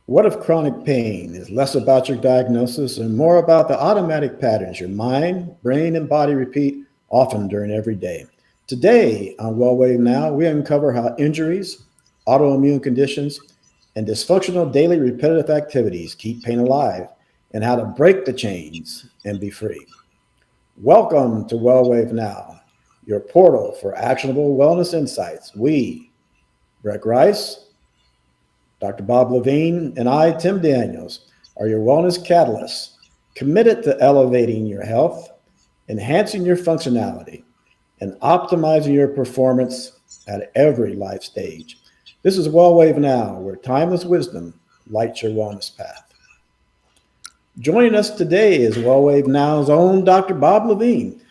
What if chronic pain is less about your diagnosis and more about the automatic patterns your mind, brain, and body repeat often during every day? Today on WellWave Now, we uncover how injuries, autoimmune conditions, and dysfunctional daily repetitive activities keep pain alive and how to break the chains and be free. Welcome to WellWave Now, your portal for actionable wellness insights. We, Greg Rice, Dr. Bob Levine, and I, Tim Daniels, are your wellness catalysts, committed to elevating your health, enhancing your functionality, and optimizing your performance at every life stage. This is WellWave Now, where timeless wisdom lights your wellness path. Joining us today is WellWave Now's own Dr. Bob Levine.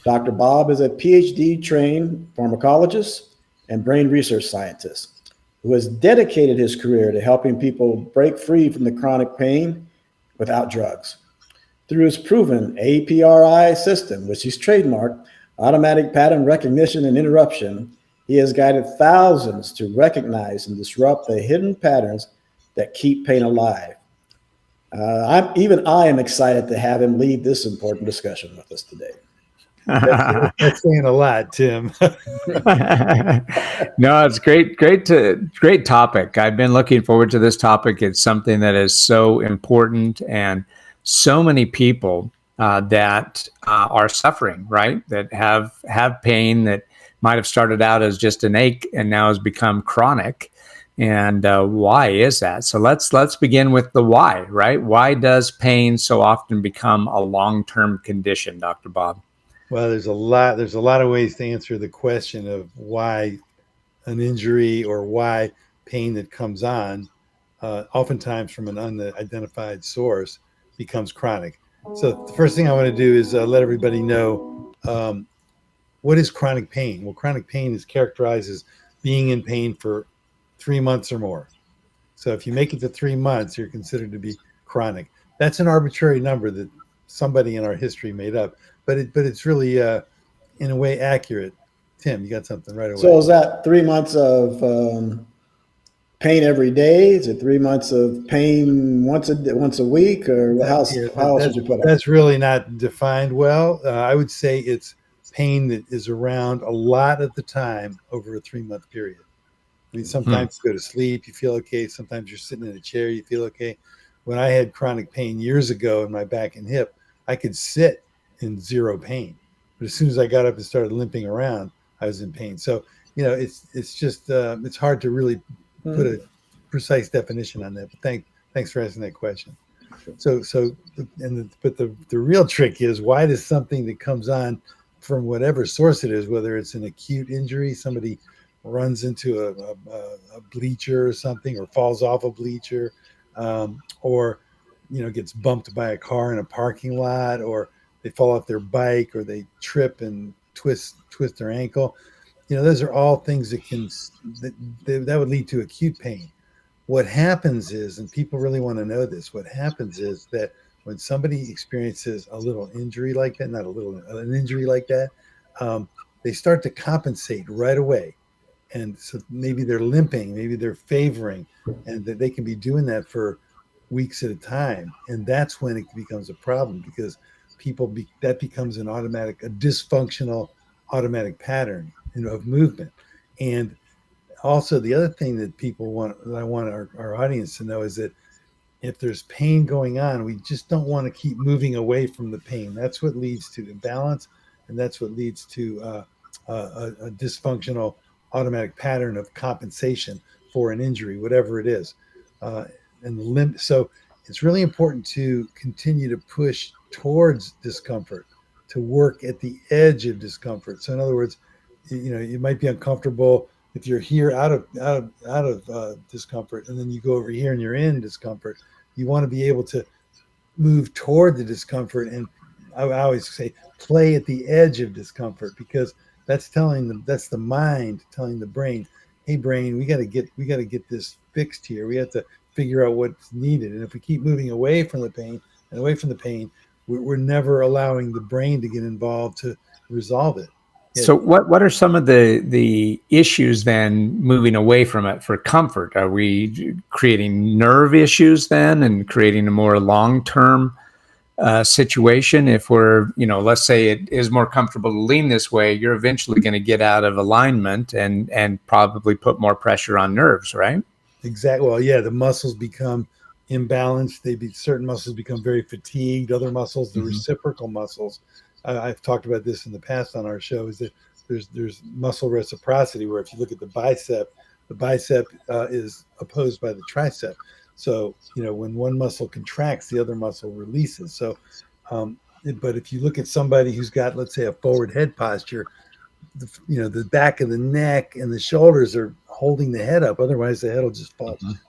Dr. Bob is a PhD trained pharmacologist and brain research scientist who has dedicated his career to helping people break free from the chronic pain without drugs. Through his proven APRI system, which he's trademarked, automatic pattern recognition and interruption, he has guided thousands to recognize and disrupt the hidden patterns that keep pain alive. I am excited to have him lead this important discussion with us today. That's saying a lot, Tim. No, it's great topic. I've been looking forward to this topic. It's something that is so important, and so many people that are suffering, right? That have pain that might have started out as just an ache and now has become chronic. And why is that? So let's begin with the why, right? Why does pain so often become a long-term condition, Dr. Bob? Well, there's a lot of ways to answer the question of why an injury or why pain that comes on, oftentimes from an unidentified source, becomes chronic. So the first thing I want to do is let everybody know what is chronic pain. Well, chronic pain is characterized as being in pain for 3 months or more. So if you make it to 3 months, you're considered to be chronic. That's an arbitrary number that somebody in our history made up, but it's really in a way accurate. Tim, you got something right away. So is that 3 months of pain every day? Is it 3 months of pain once a week, or how else would you put it? That's really not defined well. I would say it's pain that is around a lot of the time over a 3 month period. I mean, sometimes you go to sleep, you feel okay. Sometimes you're sitting in a chair, you feel okay. When I had chronic pain years ago in my back and hip, I could sit in zero pain. But as soon as I got up and started limping around, I was in pain. So, it's just, it's hard to really put a precise definition on that. But thanks for asking that question. But the real trick is, why does something that comes on from whatever source it is, whether it's an acute injury, somebody runs into a bleacher or something, or falls off a bleacher, or gets bumped by a car in a parking lot, or they fall off their bike, or they trip and twist their ankle. Those are all things that would lead to acute pain. What happens is, and people really want to know this, what happens is that when somebody experiences a little injury like that, an injury like that, they start to compensate right away. And so maybe they're limping, maybe they're favoring, and that they can be doing that for weeks at a time. And that's when it becomes a problem, because that becomes a dysfunctional automatic pattern of movement. And also the other thing that I want our audience to know is that if there's pain going on, we just don't want to keep moving away from the pain. That's what leads to imbalance, and that's what leads to a dysfunctional automatic pattern of compensation for an injury, whatever it is. So it's really important to continue to push towards discomfort, to work at the edge of discomfort. So in other words, you might be uncomfortable if you're here out of discomfort, and then you go over here and you're in discomfort. You want to be able to move toward the discomfort, and I always say play at the edge of discomfort, because that's the mind telling the brain, hey brain, we got to get this fixed here. We have to figure out what's needed. And if we keep moving away from the pain, we're never allowing the brain to get involved to resolve it. So what are some of the issues then moving away from it for comfort? Are we creating nerve issues then and creating a more long-term situation? If we're, let's say it is more comfortable to lean this way, you're eventually going to get out of alignment and probably put more pressure on nerves, right? Exactly. Well, yeah, the muscles become imbalanced. Certain muscles become very fatigued. Other muscles, the reciprocal muscles, I've talked about this in the past on our show, is that there's muscle reciprocity, where if you look at the bicep is opposed by the tricep. So, when one muscle contracts, the other muscle releases. So, but if you look at somebody who's got, let's say, a forward head posture, the back of the neck and the shoulders are holding the head up. Otherwise, the head will just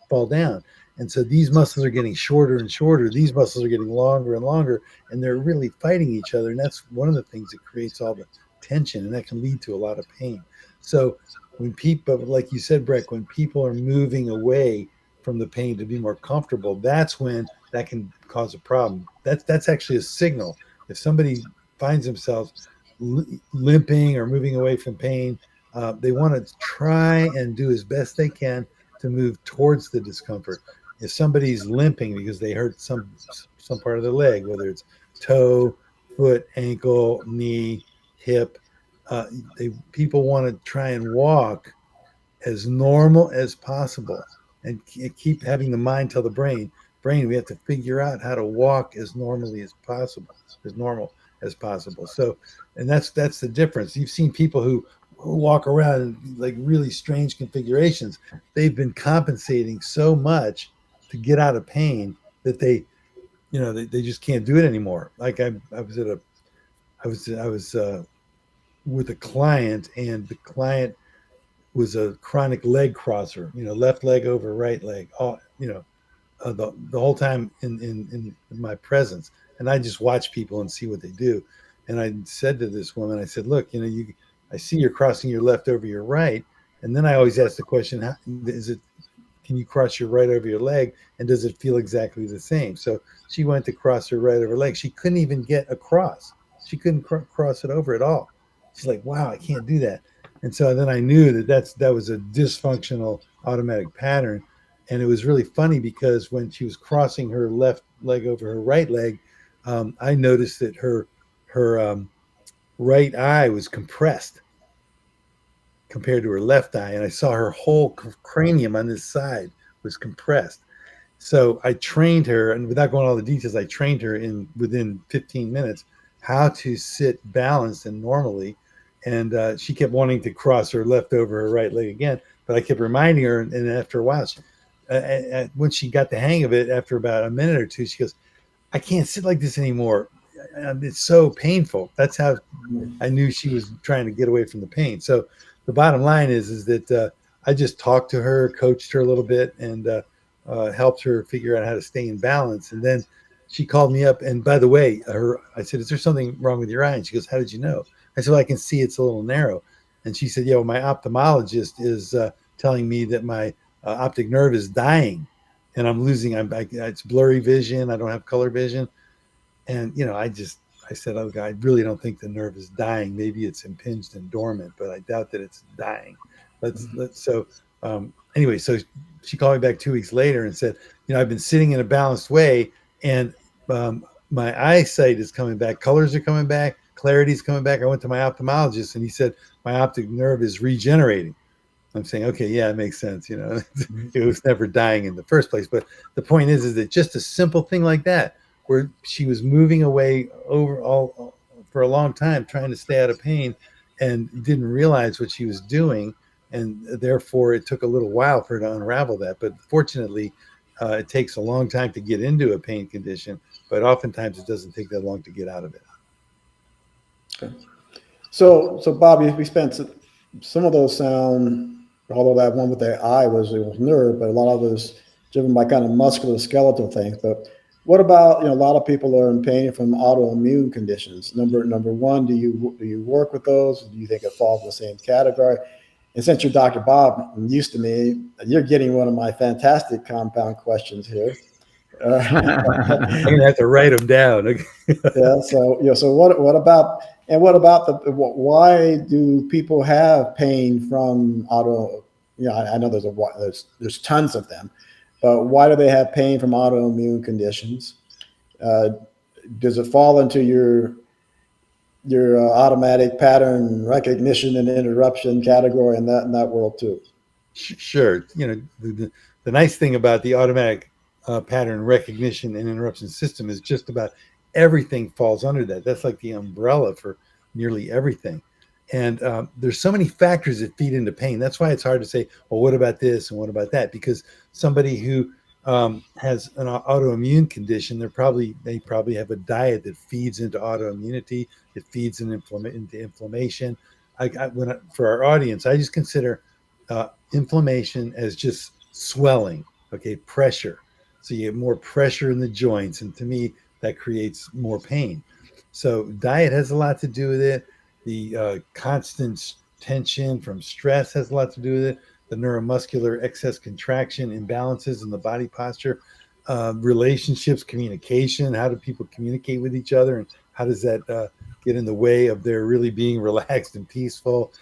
fall down. And so these muscles are getting shorter and shorter. These muscles are getting longer and longer, and they're really fighting each other. And that's one of the things that creates all the tension, and that can lead to a lot of pain. So when people, like you said, Breck, when people are moving away from the pain to be more comfortable, that's when that can cause a problem. That's actually a signal. If somebody finds themselves limping or moving away from pain, they want to try and do as best they can to move towards the discomfort. If somebody's limping because they hurt some part of their leg, whether it's toe, foot, ankle, knee, hip, people want to try and walk as normal as possible and keep having the mind tell the brain, we have to figure out how to walk as normally as possible, as normal as possible. So, and that's the difference. You've seen people who walk around in like really strange configurations. They've been compensating so much to get out of pain that they just can't do it anymore. Like I was with a client, and the client was a chronic leg crosser, left leg over right leg, the whole time in my presence. And I just watch people and see what they do. And I said to this woman, I said, look, I see you're crossing your left over your right. And then I always ask the question, can you cross your right over your leg? And does it feel exactly the same? So she went to cross her right over her leg. She couldn't even get across. She couldn't cross it over at all. She's like, wow, I can't do that. And so then I knew that was a dysfunctional automatic pattern. And it was really funny because when she was crossing her left leg over her right leg, I noticed that her right eye was compressed compared to her left eye. And I saw her whole cranium on this side was compressed. So I trained her, and without going all the details, I trained her within 15 minutes how to sit balanced and normally. And she kept wanting to cross her left over her right leg again, but I kept reminding her. And after a while, when she got the hang of it, after about a minute or two, she goes, I can't sit like this anymore. It's so painful. That's how I knew she was trying to get away from the pain. So the bottom line is that I just talked to her, coached her a little bit, and helped her figure out how to stay in balance. And then she called me up. And by the way, I said, is there something wrong with your eye? And she goes, how did you know? I said, well, I can see it's a little narrow. And she said, yeah, well, my ophthalmologist is telling me that my optic nerve is dying, and I'm losing. It's blurry vision. I don't have color vision. And I said, oh God, I really don't think the nerve is dying. Maybe it's impinged and dormant, but I doubt that it's dying. Anyway, so she called me back 2 weeks later and said, I've been sitting in a balanced way, and my eyesight is coming back. Colors are coming back. Clarity is coming back. I went to my ophthalmologist, and he said my optic nerve is regenerating. I'm saying, okay, yeah, it makes sense. It was never dying in the first place. But the point is that just a simple thing like that, where she was moving away for a long time, trying to stay out of pain, and didn't realize what she was doing. And therefore, it took a little while for her to unravel that. But fortunately, it takes a long time to get into a pain condition, but oftentimes it doesn't take that long to get out of it. Okay. So Bobby, we spent some of those sound, although that one with the eye was nerve, but a lot of it was driven by kind of musculoskeletal things. But what about, a lot of people are in pain from autoimmune conditions. Number one, do you work with those? Do you think it falls in the same category? And since you're Dr. Bob, used to me, you're getting one of my fantastic compound questions here. I'm gonna have to write them down. Yeah. So So what about why do people have pain from auto? I know there's tons of them, but why do they have pain from autoimmune conditions? Uh, does it fall into your automatic pattern recognition and interruption category in that world too? Sure. The nice thing about the automatic pattern recognition and interruption system is just about everything falls under that. That's like the umbrella for nearly everything. And there's so many factors that feed into pain. That's why it's hard to say, well, what about this and what about that? Because somebody who has an autoimmune condition, they probably have a diet that feeds into autoimmunity, that feeds into inflammation. For our audience, I just consider inflammation as just swelling, okay, pressure. So you get more pressure in the joints, and to me, that creates more pain. So diet has a lot to do with it. The constant tension from stress has a lot to do with it. The neuromuscular excess contraction, imbalances in the body posture, relationships, communication. How do people communicate with each other, and how does that get in the way of their really being relaxed and peaceful,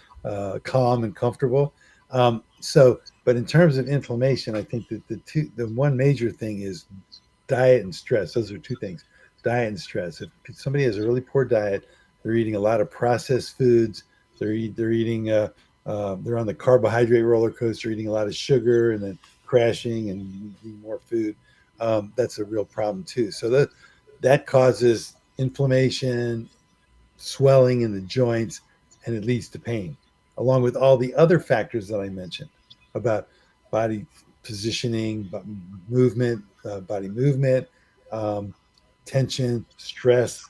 calm and comfortable? But in terms of inflammation, I think that the one major thing is diet and stress. Those are two things: diet and stress. If somebody has a really poor diet, they're eating a lot of processed foods. They're eating. They're on the carbohydrate roller coaster, eating a lot of sugar and then crashing and eating more food. That's a real problem too. So that causes inflammation, swelling in the joints, and it leads to pain, along with all the other factors that I mentioned about body positioning, body movement, tension, stress,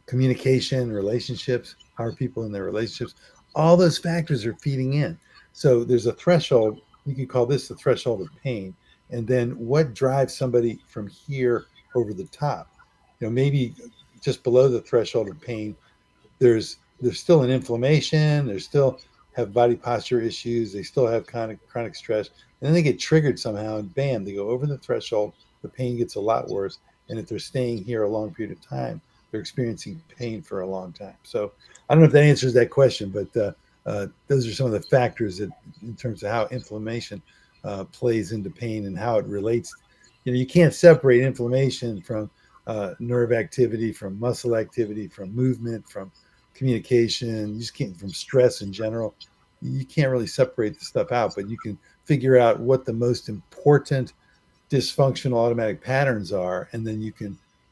communication, relationships. How are people in their relationships? All those factors are feeding in. So there's a threshold. You can call this the threshold of pain. And then what drives somebody from here over the top? Maybe just below the threshold of pain, there's still an inflammation. They still have body posture issues. They still have chronic stress, and then they get triggered somehow, and bam, they go over the threshold. The pain gets a lot worse, and if they're staying here a long period of time, they're experiencing pain for a long time. So I don't know if that answers that question, but those are some of the factors that, in terms of how inflammation plays into pain and how it relates. You can't separate inflammation from nerve activity, from muscle activity, from movement, from communication. You just can't, from stress in general. You can't really separate the stuff out, but you can figure out what the most important dysfunctional automatic patterns are, and then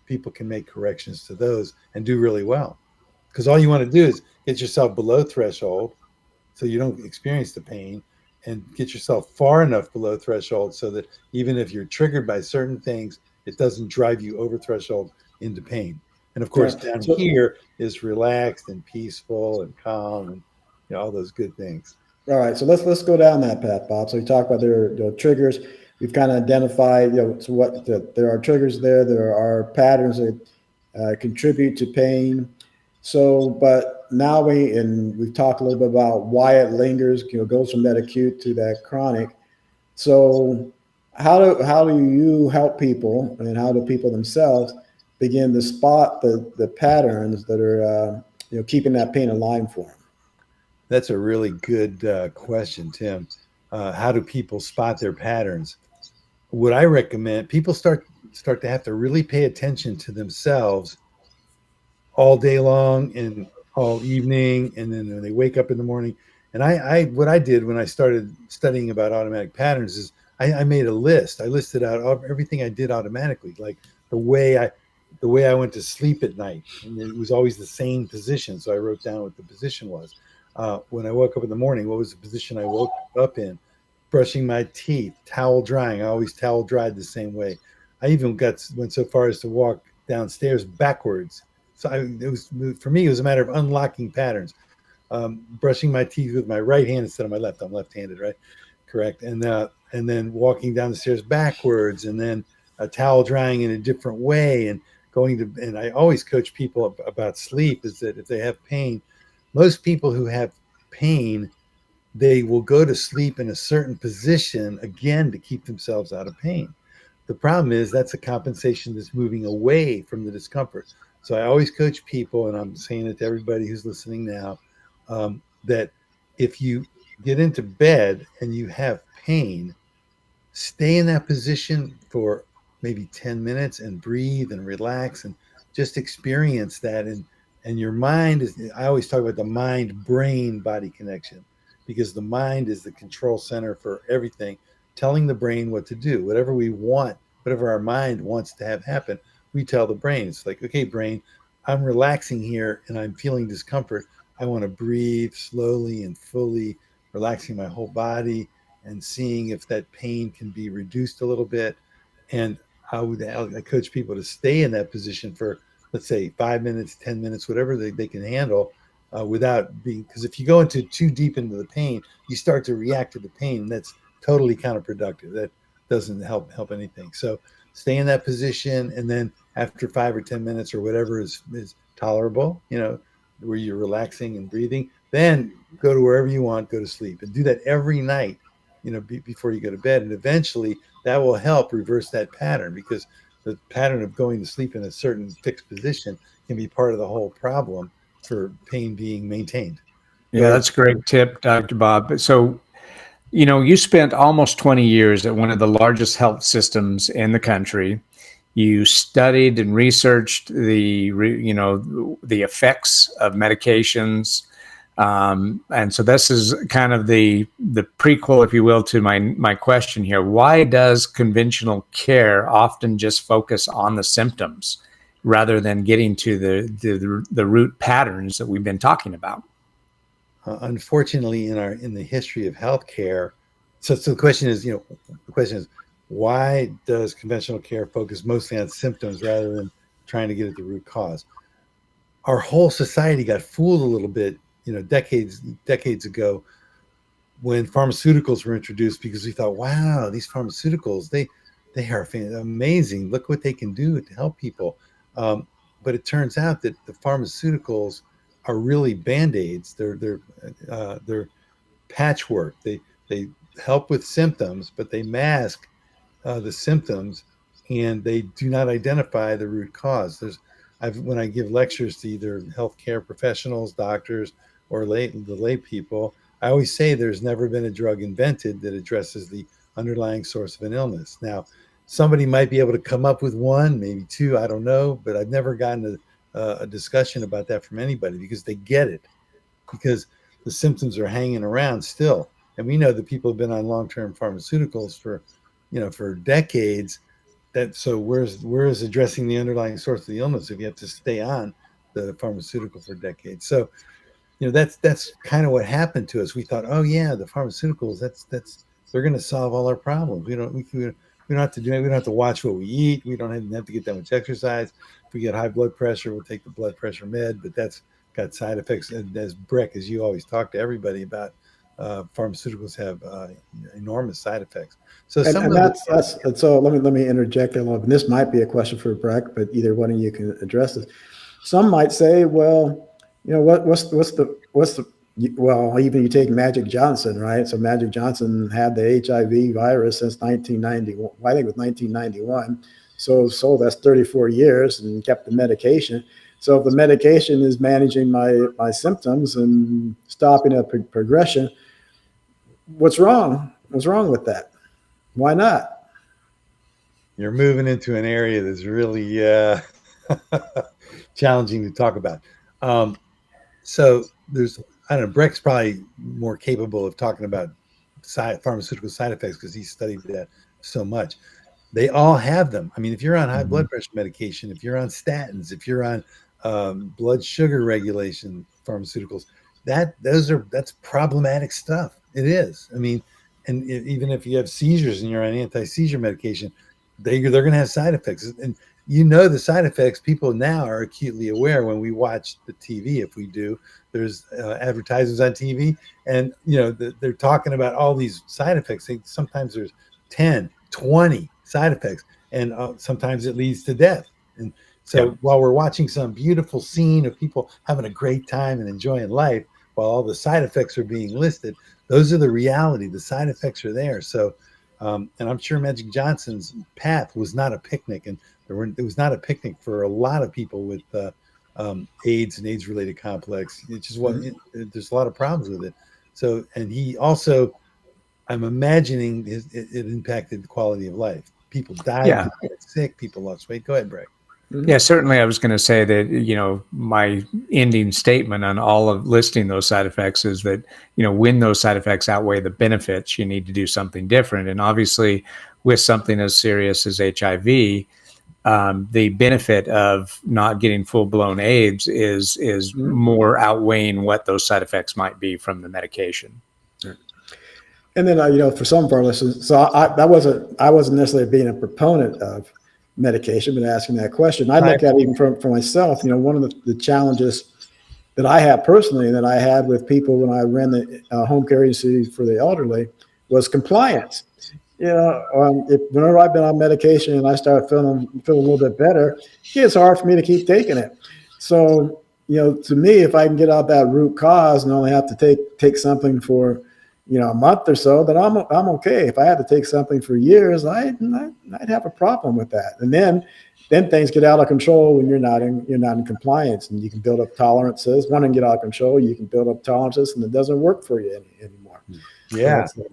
people can make corrections to those and do really well. Because all you want to do is get yourself below threshold so you don't experience the pain, and get yourself far enough below threshold so that even if you're triggered by certain things, it doesn't drive you over threshold into pain. And of course, down here is relaxed and peaceful and calm, and all those good things. All right, so let's go down that path, Bob. So you talk about their triggers. We've kind of identified, there are triggers there. There are patterns that contribute to pain. So, but now we've talked a little bit about why it lingers. Goes from that acute to that chronic. So, how do you help people, and how do people themselves begin to spot the patterns that are keeping that pain alive for them? That's a really good question, Tim. How do people spot their patterns? What I recommend, people start to have to really pay attention to themselves all day long and all evening, and then when they wake up in the morning. And what I did when I started studying about automatic patterns is I made a list. I listed out everything I did automatically, like the way I went to sleep at night, and it was always the same position. So I wrote down what the position was. When I woke up in the morning, what was the position I woke up in? Brushing my teeth, towel drying. I always towel dried the same way. I even went so far as to walk downstairs backwards. So for me, it was a matter of unlocking patterns. Brushing my teeth with my right hand instead of my left. I'm left-handed, right? Correct. And then walking down the stairs backwards, and then a towel drying in a different way, and and I always coach people about sleep, is that if they have pain, most people who have pain, they will go to sleep in a certain position, again, to keep themselves out of pain. The problem is that's a compensation that's moving away from the discomfort. So I always coach people, and I'm saying it to everybody who's listening now, that if you get into bed and you have pain, stay in that position for maybe 10 minutes and breathe and relax and just experience that. And your mind is, I always talk about the mind brain body connection, because the mind is the control center for everything, telling the brain what to do. Whatever we want, whatever our mind wants to have happen, we tell the brain. It's like, okay, brain, I'm relaxing here and I'm feeling discomfort. I want to breathe slowly and fully, relaxing my whole body and seeing if that pain can be reduced a little bit. And I coach people to stay in that position for, let's say, 5 minutes, 10 minutes, whatever they can handle, without being, because if you go into too deep into the pain, you start to react to the pain. And that's totally counterproductive. That doesn't help anything. So stay in that position. And then after 5 or 10 minutes or whatever is tolerable, where you're relaxing and breathing, then go to wherever you want, go to sleep, and do that every night, before you go to bed. And eventually that will help reverse that pattern, because the pattern of going to sleep in a certain fixed position can be part of the whole problem for pain being maintained. Yeah, that's a great tip, Dr. Bob. So, you spent almost 20 years at one of the largest health systems in the country. You studied and researched the effects of medications. And so this is kind of the prequel, if you will, to my question here. Why does conventional care often just focus on the symptoms rather than getting to the root patterns that we've been talking about? Unfortunately, in the history of healthcare, so the question is, why does conventional care focus mostly on symptoms rather than trying to get at the root cause? Our whole society got fooled a little bit, decades ago, when pharmaceuticals were introduced, because we thought, wow, these pharmaceuticals, they are amazing. Look what they can do to help people. But it turns out that the pharmaceuticals are really band-aids. They're patchwork. They help with symptoms, but they mask the symptoms, and they do not identify the root cause. When I give lectures to either healthcare professionals, doctors, or the lay people, I always say there's never been a drug invented that addresses the underlying source of an illness. Now, somebody might be able to come up with one, maybe two, I don't know, but I've never gotten a discussion about that from anybody, because they get it, because the symptoms are hanging around still. And we know that people have been on long-term pharmaceuticals for decades. So where's addressing the underlying source of the illness if you have to stay on the pharmaceutical for decades? So, that's kind of what happened to us. We thought, oh yeah, the pharmaceuticals, they're going to solve all our problems. We don't have to do it. We don't have to watch what we eat. We don't have to get that much exercise. If we get high blood pressure, we'll take the blood pressure med, but that's got side effects. And as Breck, as you always talk to everybody about, pharmaceuticals have enormous side effects. So so let me interject a little bit. This might be a question for Breck, but either one of you can address this. Some might say, well, well, even you take Magic Johnson, right? So Magic Johnson had the HIV virus since 1991. I think it was 1991. So that's 34 years, and kept the medication. So if the medication is managing my symptoms and stopping a progression, what's wrong? What's wrong with that? Why not? You're moving into an area that's really challenging to talk about. So I don't know, Breck's probably more capable of talking about pharmaceutical side effects because he studied that so much. They all have them. I mean, if you're on high blood pressure medication, if you're on statins, if you're on blood sugar regulation pharmaceuticals, that's problematic stuff. It is. I mean, and even if you have seizures and you're on anti-seizure medication, they're going to have side effects. And the side effects, people now are acutely aware when we watch the TV. If we do, there's advertisements on TV, and they're talking about all these side effects. Sometimes there's 10, 20 side effects, and sometimes it leads to death. And so while we're watching some beautiful scene of people having a great time and enjoying life, while all the side effects are being listed, those are the reality. The side effects are there. So And I'm sure Magic Johnson's path was not a picnic, and it was not a picnic for a lot of people with AIDS and AIDS-related complex. It just wasn't. There's a lot of problems with it. So, and he also, I'm imagining it impacted the quality of life. People died, Yeah. people got sick, people lost weight. Go ahead, Brett. Yeah, certainly. I was going to say that, my ending statement on all of listing those side effects is that, when those side effects outweigh the benefits, you need to do something different. And obviously, with something as serious as HIV, the benefit of not getting full blown AIDS is more outweighing what those side effects might be from the medication. And then, for some of our listeners, so I wasn't necessarily being a proponent of medication, but asking that question. I look at it even for myself. One of the challenges that I have personally, and that I had with people when I ran the home care agency for the elderly, was compliance. Whenever I've been on medication and I start feeling a little bit better, it's hard for me to keep taking it. So, to me, if I can get out that root cause and only have to take something for a month or so, then I'm okay. If I had to take something for years, I'd have a problem with that. And then things get out of control when you're not in compliance, and you can build up tolerances. One can get out of control, you can build up tolerances, and it doesn't work for you anymore. Yeah, So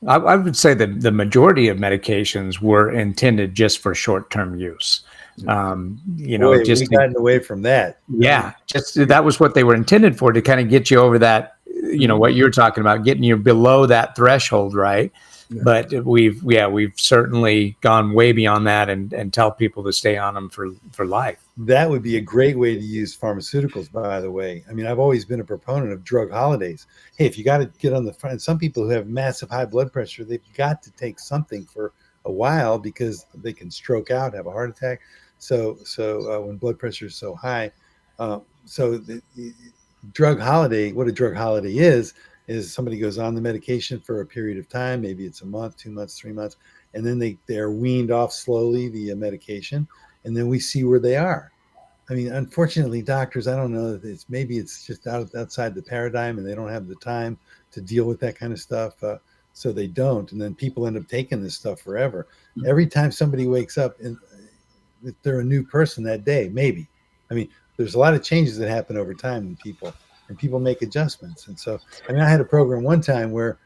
I would say that the majority of medications were intended just for short-term use. we've gotten away from that. Yeah, just that was what they were intended for, to kind of get you over that. What you're talking about, getting you below that threshold, right? Yeah. But we've certainly gone way beyond that, and tell people to stay on them for life. That would be a great way to use pharmaceuticals, by the way. I mean, I've always been a proponent of drug holidays. Hey, if you got to get on the front, some people who have massive high blood pressure, they've got to take something for a while because they can stroke out, have a heart attack. So when blood pressure is so high, drug holiday, what a drug holiday is somebody goes on the medication for a period of time, maybe it's a month, 2 months, 3 months, and then they're weaned off slowly via medication, and then we see where they are. I mean, unfortunately, doctors, I don't know, maybe it's just outside the paradigm, and they don't have the time to deal with that kind of stuff, so they don't, and then people end up taking this stuff forever. Every time somebody wakes up, and if they're a new person that day, maybe. I mean, there's a lot of changes that happen over time in people, and people make adjustments. And so, I mean, I had a program one time where,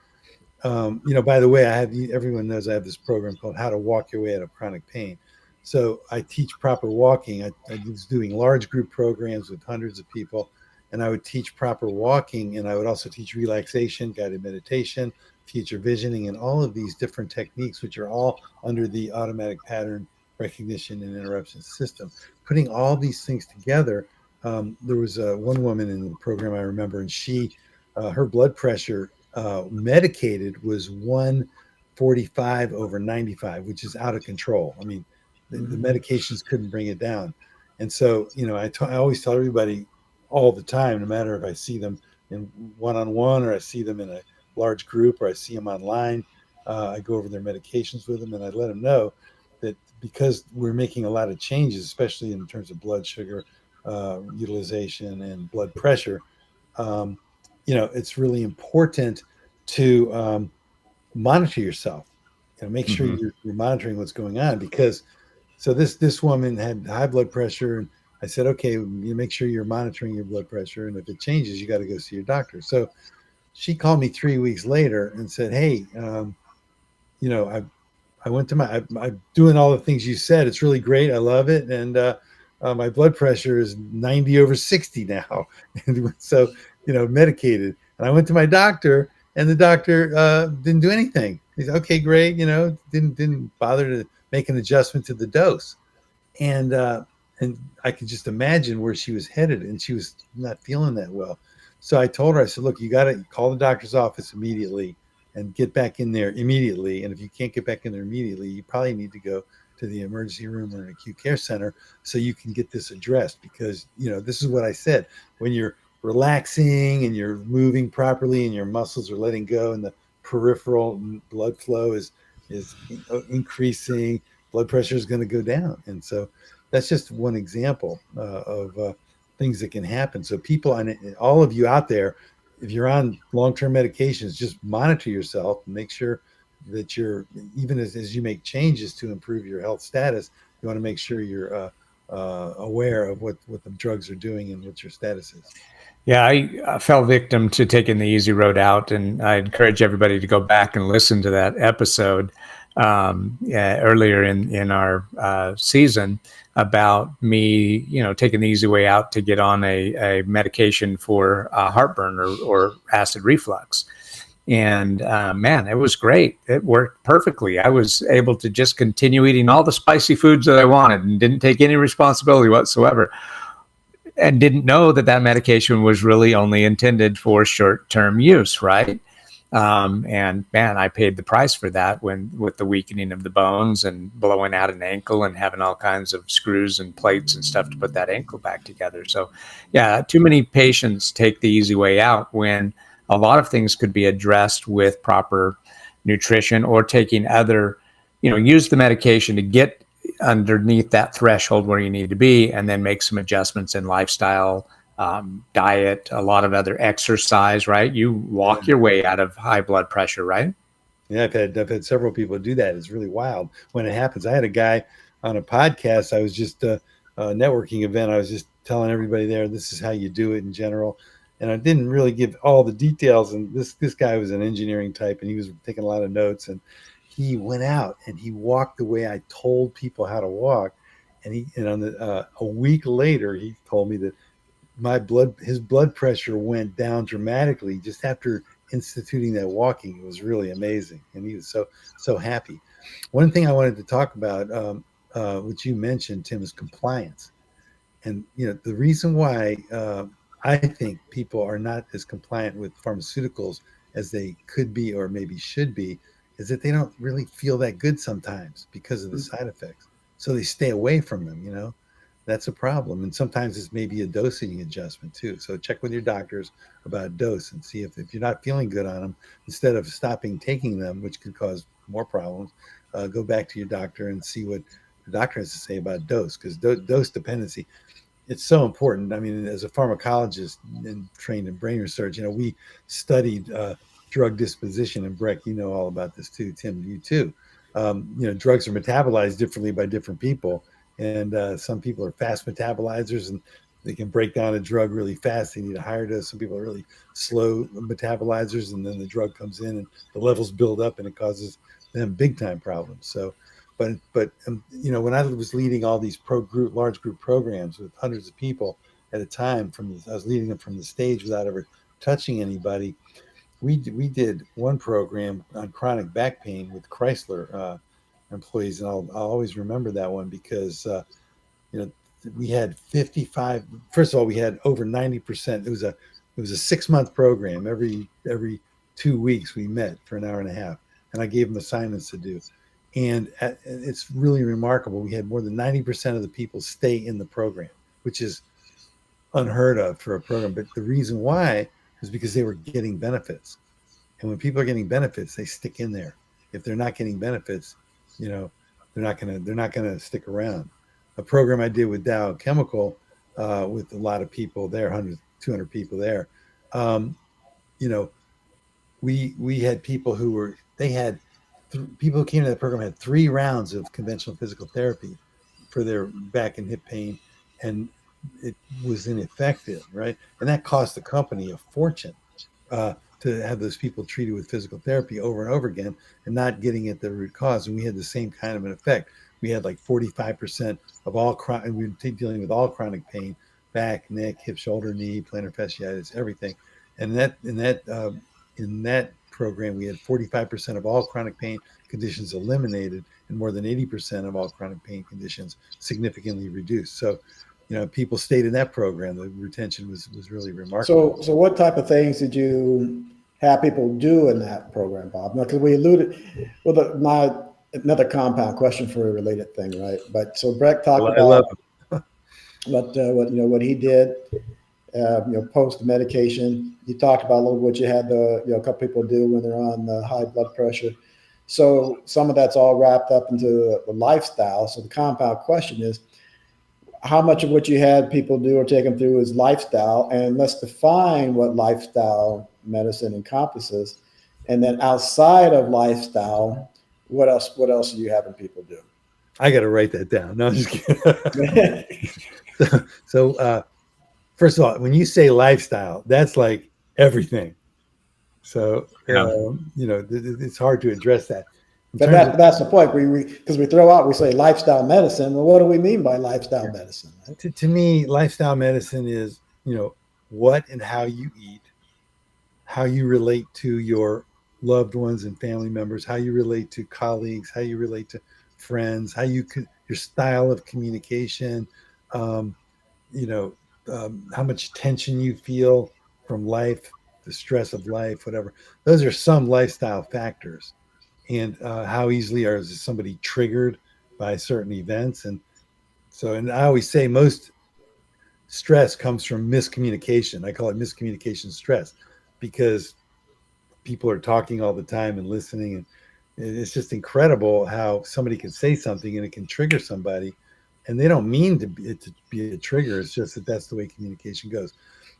by the way, everyone knows I have this program called How to Walk Your Way Out of Chronic Pain. So I teach proper walking. I was doing large group programs with hundreds of people, and I would teach proper walking, and I would also teach relaxation, guided meditation, future visioning, and all of these different techniques, which are all under the automatic pattern recognition and interruption system. Putting all these things together, there was one woman in the program I remember, and her blood pressure medicated was 145/95, which is out of control. I mean, the medications couldn't bring it down. And so, I always tell everybody all the time, no matter if I see them in one-on-one, or I see them in a large group, or I see them online, I go over their medications with them, and I let them know that because we're making a lot of changes, especially in terms of blood sugar utilization and blood pressure, it's really important to monitor yourself. Make sure you're monitoring what's going on, because this woman had high blood pressure, and I said, okay, you make sure you're monitoring your blood pressure, and if it changes, you got to go see your doctor. So she called me 3 weeks later and said, hey, I went to I'm doing all the things you said. It's really great. I love it. And my blood pressure is 90/60 now. And so, medicated. And I went to my doctor, and the doctor didn't do anything. He said, okay, great. Didn't bother to make an adjustment to the dose. And I could just imagine where she was headed, and she was not feeling that well. So I told her, I said, look, you got to call the doctor's office immediately and get back in there immediately. And if you can't get back in there immediately, you probably need to go to the emergency room or an acute care center so you can get this addressed. Because, this is what I said, when you're relaxing and you're moving properly and your muscles are letting go and the peripheral blood flow is increasing, blood pressure is going to go down. And so that's just one example of things that can happen. So people, and all of you out there, if you're on long-term medications, just monitor yourself and make sure that you're, even as you make changes to improve your health status, you want to make sure you're aware of what the drugs are doing and what your status is. Yeah, I fell victim to taking the easy road out, and I encourage everybody to go back and listen to that episode earlier in our season about me, taking the easy way out to get on a medication for heartburn or acid reflux. And man, it was great. It worked perfectly. I was able to just continue eating all the spicy foods that I wanted and didn't take any responsibility whatsoever, and didn't know that medication was really only intended for short-term use, right? And man, I paid the price for that with the weakening of the bones and blowing out an ankle and having all kinds of screws and plates and stuff to put that ankle back together. So yeah, too many patients take the easy way out when a lot of things could be addressed with proper nutrition or taking other, use the medication to get underneath that threshold where you need to be, and then make some adjustments in lifestyle, diet, a lot of other exercise, right? You walk your way out of high blood pressure, right? Yeah, I've had several people do that. It's really wild when it happens. I had a guy on a podcast. I was just a networking event. I was just telling everybody there, this is how you do it in general. And I didn't really give all the details. And this guy was an engineering type, and he was taking a lot of notes. And he went out and he walked the way I told people how to walk. And a week later, he told me that his blood pressure went down dramatically just after instituting that walking. It was really amazing, and he was so happy. One thing I wanted to talk about, which you mentioned, Tim, is compliance. And the reason why I think people are not as compliant with pharmaceuticals as they could be or maybe should be is that they don't really feel that good sometimes because of the side effects. So they stay away from them, That's a problem. And sometimes it's maybe a dosing adjustment too. So check with your doctors about dose and see if you're not feeling good on them, instead of stopping taking them, which could cause more problems, go back to your doctor and see what the doctor has to say about dose, because dose dependency, it's so important. I mean, as a pharmacologist and trained in brain research, we studied drug disposition, and Breck, all about this too. Tim, you too. Drugs are metabolized differently by different people. And some people are fast metabolizers and they can break down a drug really fast. They need a higher dose. Some people are really slow metabolizers, and then the drug comes in and the levels build up and it causes them big time problems. So, but when I was leading all these large group programs with hundreds of people at a time, I was leading them from the stage without ever touching anybody. We did one program on chronic back pain with Chrysler employees, and I'll always remember that one because we had 55. First of all, we had over 90%. It was a 6-month program. Every 2 weeks we met for an hour and a half, and I gave them assignments to do. And it's really remarkable. We had more than 90% of the people stay in the program, which is unheard of for a program. But the reason why is because they were getting benefits. And when people are getting benefits, they stick in there. If they're not getting benefits, they're not gonna stick around. A program I did with Dow Chemical, with a lot of people there, 100, 200 people there. We had people people who came to that program had 3 rounds of conventional physical therapy for their back and hip pain, and it was ineffective, right? And that cost the company a fortune to have those people treated with physical therapy over and over again and not getting at the root cause. And we had the same kind of an effect. We had like 45% of all we were dealing with all chronic pain, back, neck, hip, shoulder, knee, plantar fasciitis, everything. And in that program, we had 45% of all chronic pain conditions eliminated, and more than 80% of all chronic pain conditions significantly reduced. So, people stayed in that program. The retention was really remarkable. So what type of things did you have people do in that program, Bob? Because we alluded, another compound question for a related thing, right? But so Breck talked about what he did, post the medication. You talked about a little what you had a couple people do when they're on high blood pressure. So some of that's all wrapped up into the lifestyle. So the compound question is, how much of what you had people do or take them through is lifestyle? And let's define what lifestyle medicine encompasses. And then outside of lifestyle, what else are you having people do? I got to write that down. No, I'm just kidding. So, first of all, when you say lifestyle, that's like everything. So, Yeah. it's hard to address that. But that's the point. Because we throw out, we say lifestyle medicine. Well, what do we mean by lifestyle medicine? Right? To me, lifestyle medicine is, what and how you eat, how you relate to your loved ones and family members, how you relate to colleagues, how you relate to friends, your style of communication, um, how much tension you feel from life, the stress of life, whatever. Those are some lifestyle factors. And how easily is somebody triggered by certain events. And I always say most stress comes from miscommunication. I call it miscommunication stress because people are talking all the time and listening. And it's just incredible how somebody can say something and it can trigger somebody. And they don't mean it to be a trigger. It's just that that's the way communication goes.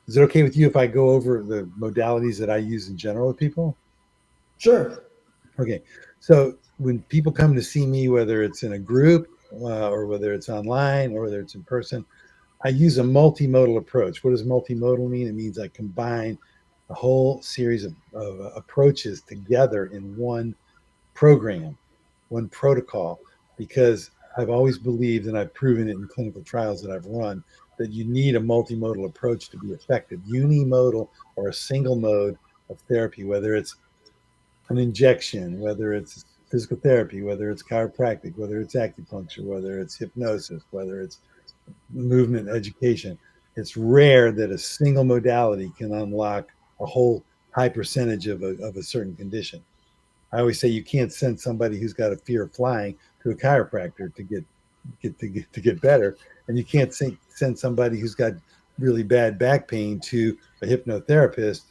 Is it okay with you if I go over the modalities that I use in general with people? Sure. Okay. So when people come to see me, whether it's in a group or whether it's online or whether it's in person, I use a multimodal approach. What does multimodal mean? It means I combine a whole series of approaches together in one program, one protocol, because I've always believed, and I've proven it in clinical trials that I've run, that you need a multimodal approach to be effective. Unimodal or a single mode of therapy, whether it's an injection, whether it's physical therapy, whether it's chiropractic, whether it's acupuncture, whether it's hypnosis, whether it's movement education. It's rare that a single modality can unlock a whole high percentage of a certain condition. I always say you can't send somebody who's got a fear of flying to a chiropractor to get better, and you can't send somebody who's got really bad back pain to a hypnotherapist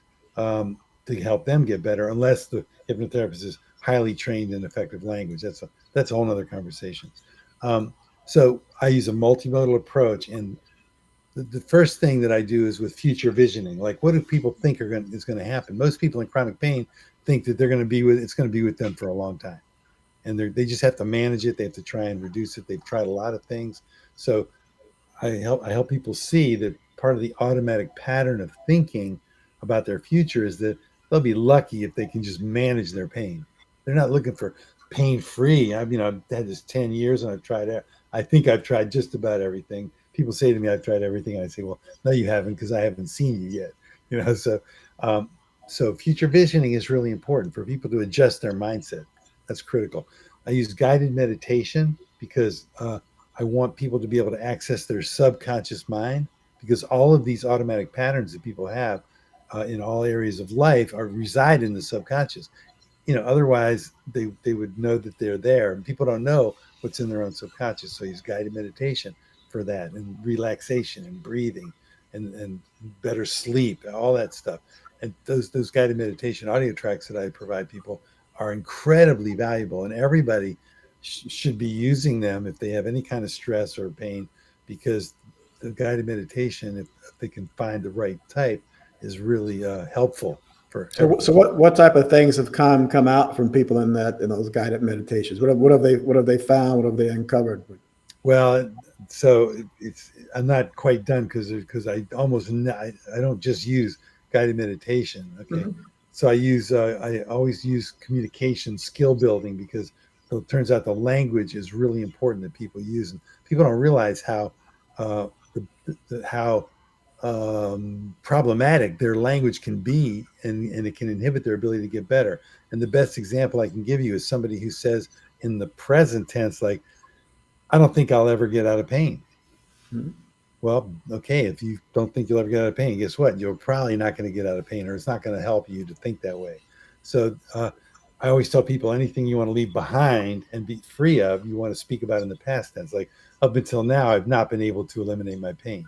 to help them get better, unless the hypnotherapist is highly trained in effective language. That's a whole other conversation. So I use a multimodal approach, and the first thing that I do is with future visioning. Like, what do people think is going to happen? Most people in chronic pain think that it's going to be with them for a long time, and they just have to manage it. They have to try and reduce it. They've tried a lot of things. So I help people see that part of the automatic pattern of thinking about their future is that they'll be lucky if they can just manage their pain. They're not looking for pain free. I've had this 10 years and I think I've tried just about everything. People say to me, I've tried everything. And I say, well, no, you haven't, because I haven't seen you yet. So future visioning is really important for people to adjust their mindset. That's critical. I use guided meditation because I want people to be able to access their subconscious mind, because all of these automatic patterns that people have in all areas of life reside in the subconscious. Otherwise they would know that they're there, and people don't know what's in their own subconscious. So I use guided meditation for that, and relaxation and breathing and better sleep, all that stuff. And those guided meditation audio tracks that I provide people are incredibly valuable, and everybody should be using them if they have any kind of stress or pain, because the guided meditation, if they can find the right type, is really helpful for everyone. So what type of things have come out from people in those guided meditations? What have they found? What have they uncovered? Well, so I'm not quite done because I don't just use guided meditation. Okay. Mm-hmm. So I always use communication skill building, because it turns out the language is really important that people use, and people don't realize how problematic their language can be, and it can inhibit their ability to get better. And the best example I can give you is somebody who says in the present tense, like, I don't think I'll ever get out of pain. Mm-hmm. Well, okay, if you don't think you'll ever get out of pain, guess what? You're probably not going to get out of pain, or it's not going to help you to think that way. So I always tell people, anything you want to leave behind and be free of, you want to speak about in the past tense. Like, up until now, I've not been able to eliminate my pain.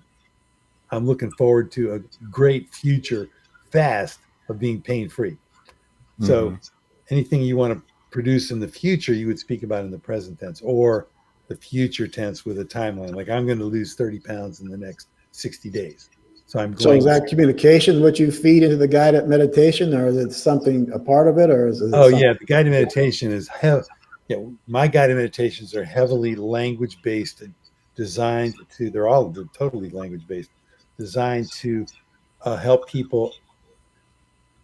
I'm looking forward to a great future fast of being pain-free. Mm-hmm. So anything you want to produce in the future, you would speak about in the present tense, or the future tense with a timeline. Like, I'm going to lose 30 pounds in the next 60 days. So I'm So going. is that communication what you feed into the guided meditation, or is it something a part of it, or is it? Oh yeah, the guided meditation is yeah. My guided meditations are heavily language based and designed to. They're totally language based, designed to help people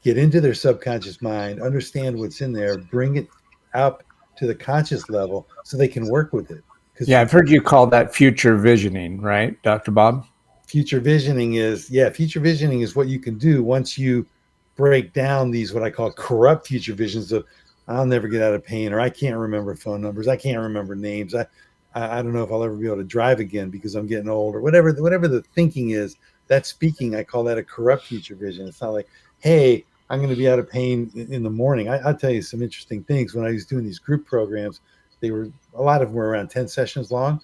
get into their subconscious mind, understand what's in there, bring it up to the conscious level so they can work with it. Because Yeah, I've heard you call that future visioning, right, Dr. Bob? future visioning is what you can do once you break down these what I call corrupt future visions of I'll never get out of pain, or I can't remember phone numbers, I can't remember names, I don't know if I'll ever be able to drive again because I'm getting old, or whatever the thinking is. That speaking, I call that a corrupt future vision. It's not like, hey, I'm going to be out of pain in the morning. I'll tell you some interesting things. When I was doing these group programs, a lot of them were around 10 sessions long.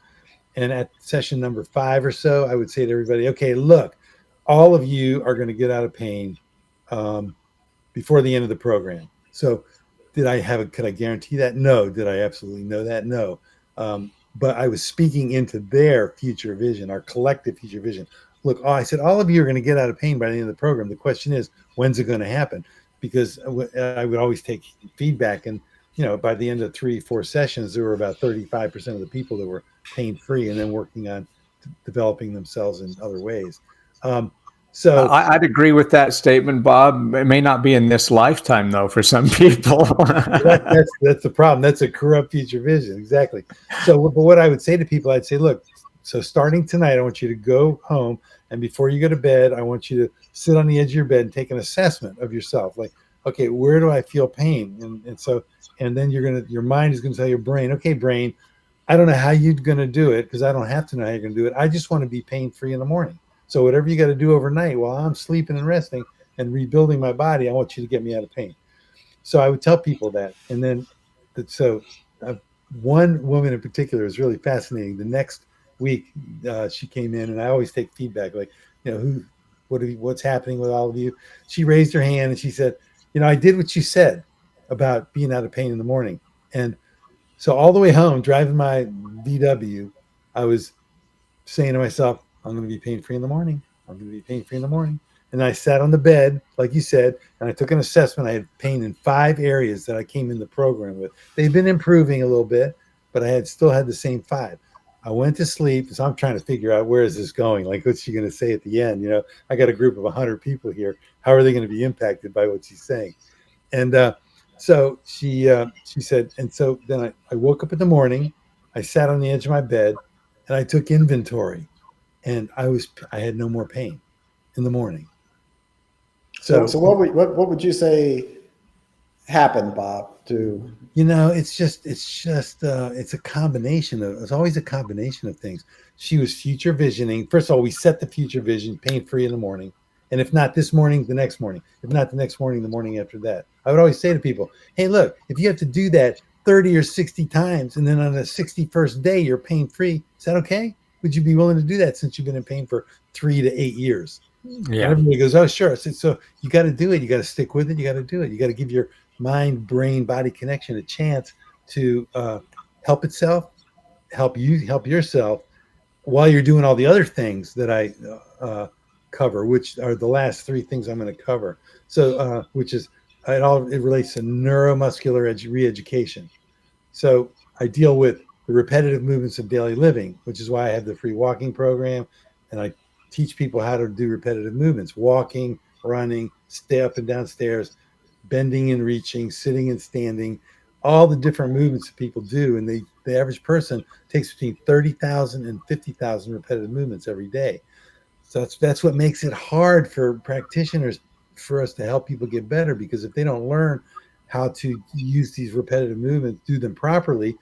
And at session number 5 or so, I would say to everybody, okay, look, all of you are going to get out of pain before the end of the program. So could I guarantee that? No. Did I absolutely know that? No. But I was speaking into their future vision, our collective future vision. Look, I said, all of you are going to get out of pain by the end of the program. The question is, when's it going to happen? Because I would always take feedback. And, by the end of 3-4 sessions, there were about 35% of the people that were pain-free and then working on developing themselves in other ways. So I'd agree with that statement, Bob. It may not be in this lifetime, though, for some people. that's the problem. That's a corrupt future vision. Exactly. So, but what I would say to people, I'd say, look, so starting tonight, I want you to go home, and before you go to bed, I want you to sit on the edge of your bed and take an assessment of yourself. Like, okay, where do I feel pain? And then your mind is going to tell your brain, okay, brain, I don't know how you're going to do it because I don't have to know how you're going to do it. I just want to be pain-free in the morning. So whatever you got to do overnight while I'm sleeping and resting and rebuilding my body, I want you to get me out of pain. So I would tell people that. And then, one woman in particular is really fascinating. The next week, she came in, and I always take feedback, like, what's happening with all of you? She raised her hand and she said, I did what you said about being out of pain in the morning. And so all the way home, driving my VW, I was saying to myself, I'm going to be pain-free in the morning. I'm going to be pain-free in the morning. And I sat on the bed, like you said, and I took an assessment. I had pain in 5 areas that I came in the program with. They've been improving a little bit, but I still had the same 5. I went to sleep, so I'm trying to figure out, where is this going? Like, what's she going to say at the end? I got a group of 100 people here. How are they going to be impacted by what she's saying? And so she said, and so then I woke up in the morning. I sat on the edge of my bed, and I took inventory, and I had no more pain in the morning. So what would you say happened, Bob? It's a combination of. It's always a combination of things. She was future visioning. First of all, we set the future vision, pain-free in the morning, and if not this morning, the next morning. If not the next morning, the morning after that. I would always say to people, hey, look, if you have to do that 30 or 60 times, and then on the 61st day you're pain-free, is that okay? Would you be willing to do that since you've been in pain for 3 to 8 years? Yeah. And everybody goes, oh, sure. I said, so you got to do it. You got to stick with it. You got to do it. You got to give your mind, brain, body connection a chance to help itself, help yourself while you're doing all the other things that I cover, which are the last 3 things I'm going to cover. So, which is it relates to neuromuscular re-education. So I deal with the repetitive movements of daily living, which is why I have the free walking program, and I teach people how to do repetitive movements: walking, running, stay up and down stairs, bending and reaching, sitting and standing, all the different movements that people do. And the average person takes between 30,000 and 50,000 repetitive movements every day. So that's what makes it hard for practitioners, for us to help people get better, because if they don't learn how to use these repetitive movements, do them properly,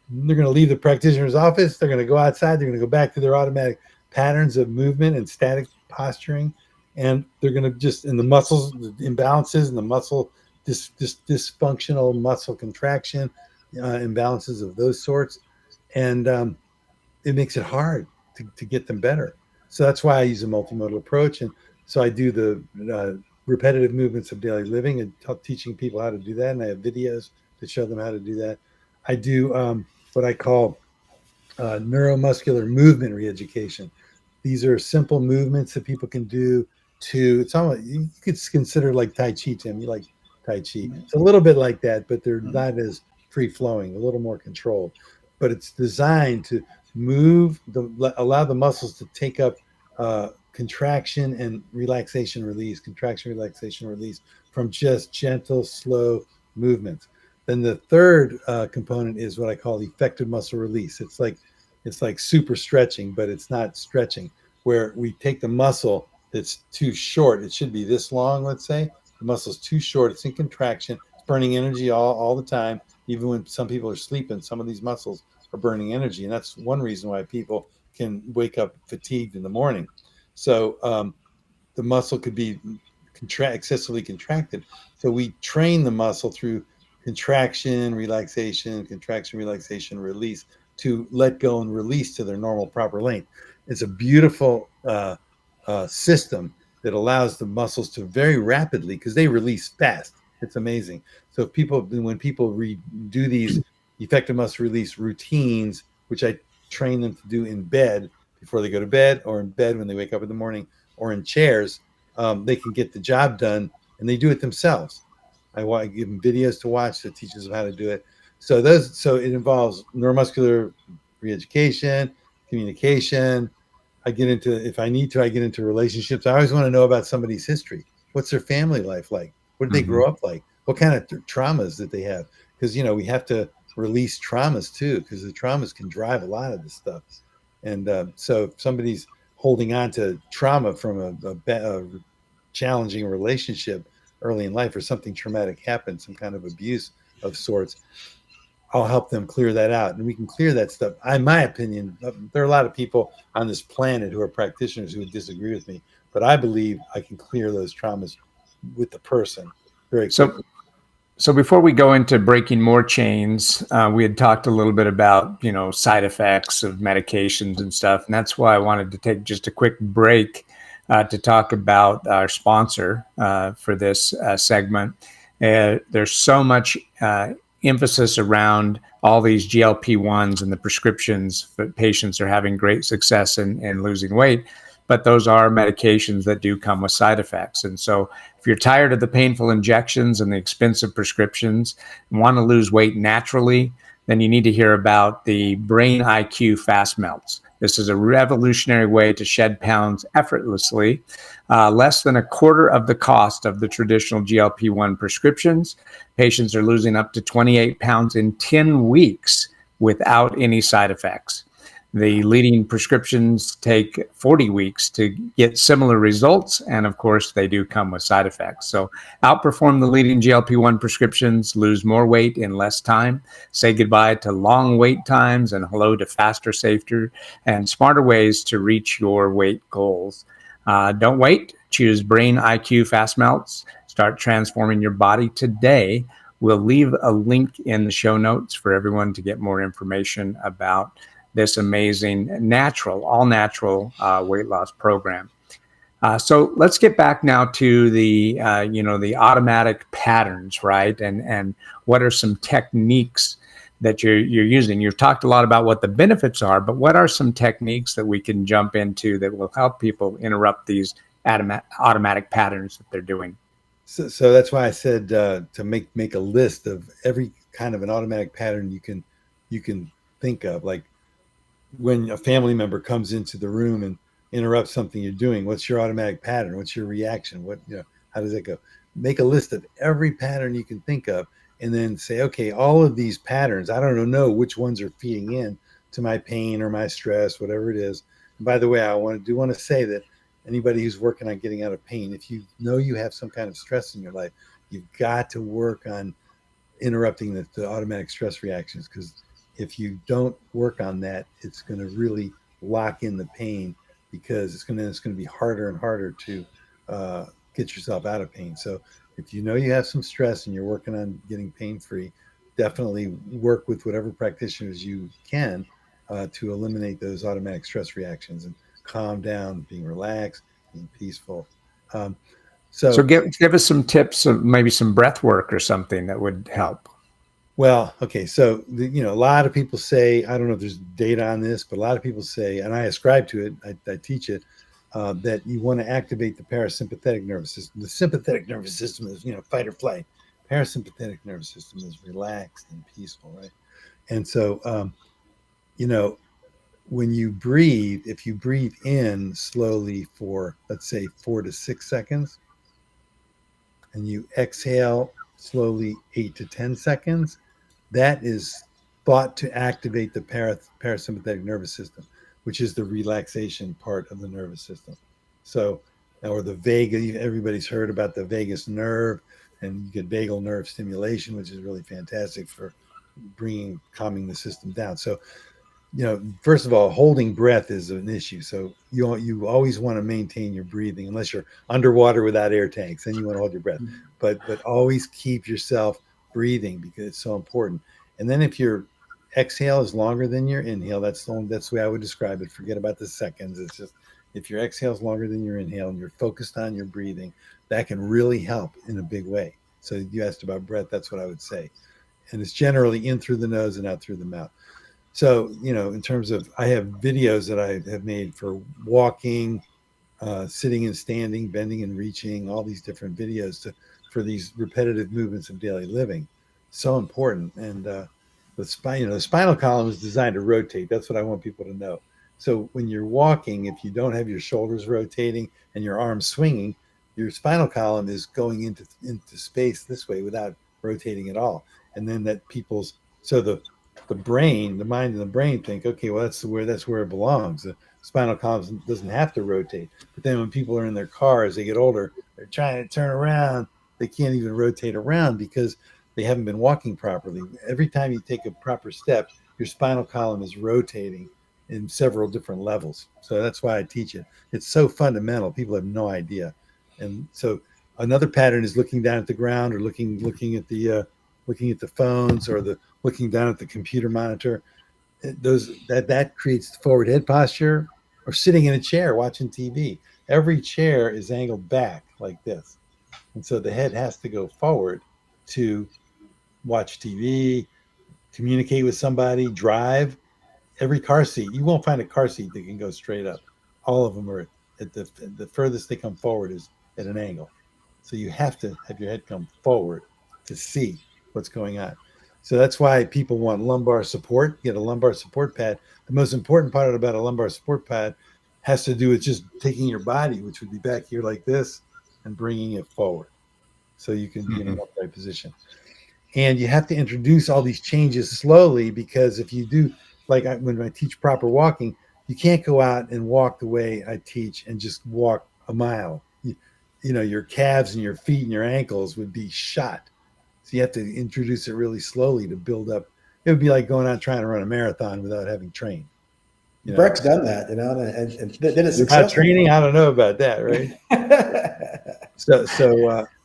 they're going to leave the practitioner's office. They're going to go outside. They're going to go back to their automatic patterns of movement and static posturing. And they're going to just, in the muscles, the imbalances and the muscle, dysfunctional muscle contraction, imbalances of those sorts. And it makes it hard to get them better. So that's why I use a multimodal approach. And so I do the repetitive movements of daily living and teaching people how to do that. And I have videos to show them how to do that. I do what I call neuromuscular movement re-education. these are simple movements that people can do to, it's almost, you could consider like Tai Chi, Tim. You like Tai Chi. It's a little bit like that, but they're not as free flowing, a little more controlled. But it's designed to allow the muscles to take up contraction and relaxation release, contraction, relaxation, release from just gentle, slow movements. Then the third component is what I call effective muscle release. It's like super stretching, but it's not stretching, where we take the muscle that's too short. It should be this long, let's say. The muscle's too short. It's in contraction. It's burning energy all the time. Even when some people are sleeping, some of these muscles are burning energy. And that's one reason why people can wake up fatigued in the morning. So the muscle could be excessively contracted. So we train the muscle through contraction, relaxation, release, to let go and release to their normal proper length. It's a beautiful system that allows the muscles to very rapidly, because they release fast. It's amazing. So when people do these effective muscle release routines, which I train them to do in bed before they go to bed, or in bed when they wake up in the morning, or in chairs, they can get the job done, and they do it themselves. I give them videos to watch that teaches them how to do it. So it involves neuromuscular re-education, communication. If I need to, I get into relationships. I always want to know about somebody's history. What's their family life like? What did they grow up like? What kind of traumas did they have? Because, we have to release traumas too, because the traumas can drive a lot of this stuff. And so if somebody's holding on to trauma from a challenging relationship early in life, or something traumatic happened, some kind of abuse of sorts, I'll help them clear that out. And we can clear that stuff. In my opinion, there are a lot of people on this planet who are practitioners who would disagree with me, but I believe I can clear those traumas with the person very quickly. So before we go into breaking more chains, we had talked a little bit about, side effects of medications and stuff. And that's why I wanted to take just a quick break to talk about our sponsor for this segment. There's so much emphasis around all these GLP-1s and the prescriptions that patients are having great success in losing weight, but those are medications that do come with side effects. And so if you're tired of the painful injections and the expensive prescriptions and want to lose weight naturally, then you need to hear about the Brain IQ Fast Melts. This is a revolutionary way to shed pounds effortlessly, less than a quarter of the cost of the traditional GLP-1 prescriptions. Patients are losing up to 28 pounds in 10 weeks without any side effects. The leading prescriptions take 40 weeks to get similar results, and of course, they do come with side effects. So outperform the leading GLP-1 prescriptions, lose more weight in less time, say goodbye to long wait times, and hello to faster, safer, and smarter ways to reach your weight goals. Don't wait. Choose Brain IQ Fast Melts. Start transforming your body today. We'll leave a link in the show notes for everyone to get more information about this amazing all natural weight loss program. So let's get back now to the automatic patterns, right? And what are some techniques that you're using? You've talked a lot about what the benefits are, but what are some techniques that we can jump into that will help people interrupt these automatic patterns that they're doing? So that's why I said to make a list of every kind of an automatic pattern you can think of. Like, when a family member comes into the room and interrupts something you're doing, what's your automatic pattern? What's your reaction? How does it go? Make a list of every pattern you can think of, and then say, okay, all of these patterns, I don't know which ones are feeding in to my pain or my stress, whatever it is. And by the way, I want to say that anybody who's working on getting out of pain, if you know you have some kind of stress in your life, you've got to work on interrupting the automatic stress reactions, because if you don't work on that, it's going to really lock in the pain, because it's going to be harder and harder to get yourself out of pain. So if you know you have some stress and you're working on getting pain free, definitely work with whatever practitioners you can to eliminate those automatic stress reactions and calm down, being relaxed, being peaceful. So give us some tips of maybe some breath work or something that would help. Well, okay, so a lot of people say, I don't know if there's data on this, but a lot of people say, and I ascribe to it, I teach it, that you want to activate the parasympathetic nervous system. The sympathetic nervous system is, fight or flight. Parasympathetic nervous system is relaxed and peaceful, right? And so, you know, when you breathe, if you breathe in slowly for, let's say, 4 to 6 seconds, and you exhale slowly 8 to 10 seconds, that is thought to activate the parasympathetic nervous system, which is the relaxation part of the nervous system. So, or the vagus, everybody's heard about the vagus nerve, and you get vagal nerve stimulation, which is really fantastic for calming the system down. So, first of all, holding breath is an issue. So you always want to maintain your breathing, unless you're underwater without air tanks, then you want to hold your breath. But always keep yourself breathing, because it's so important. And then if your exhale is longer than your inhale, that's the way I would describe it. Forget about the seconds. It's just, if your exhale is longer than your inhale and you're focused on your breathing, that can really help in a big way. So you asked about breath, that's what I would say. And it's generally in through the nose and out through the mouth. So, in terms of, I have videos that I have made for walking, sitting and standing, bending and reaching, all these different videos for these repetitive movements of daily living. So important. And the spinal column is designed to rotate. That's what I want people to know. So when you're walking, if you don't have your shoulders rotating and your arms swinging, your spinal column is going into space this way without rotating at all. And then the brain, the mind and the brain think, okay, well, that's where it belongs. The spinal column doesn't have to rotate. But then when people are in their cars, they get older, they're trying to turn around. They can't even rotate around because they haven't been walking properly. Every time you take a proper step, your spinal column is rotating in several different levels. So that's why I teach it. It's so fundamental. People have no idea. And so another pattern is looking down at the ground, or looking at the phones, or looking down at the computer monitor. That creates forward head posture, or sitting in a chair watching TV. Every chair is angled back like this. And so the head has to go forward to watch TV, communicate with somebody, drive. Every car seat, you won't find a car seat that can go straight up. All of them are at the furthest they come forward is at an angle. So you have to have your head come forward to see what's going on. So that's why people want lumbar support. Get a lumbar support pad. The most important part about a lumbar support pad has to do with just taking your body, which would be back here like this, and bringing it forward, so you can be in an upright position. And you have to introduce all these changes slowly, because if you do, like when I teach proper walking, you can't go out and walk the way I teach and just walk a mile. Your calves and your feet and your ankles would be shot. So you have to introduce it really slowly to build up. It would be like going out trying to run a marathon without having trained. Breck's done that, and did it successfully. Without training, I don't know about that, right?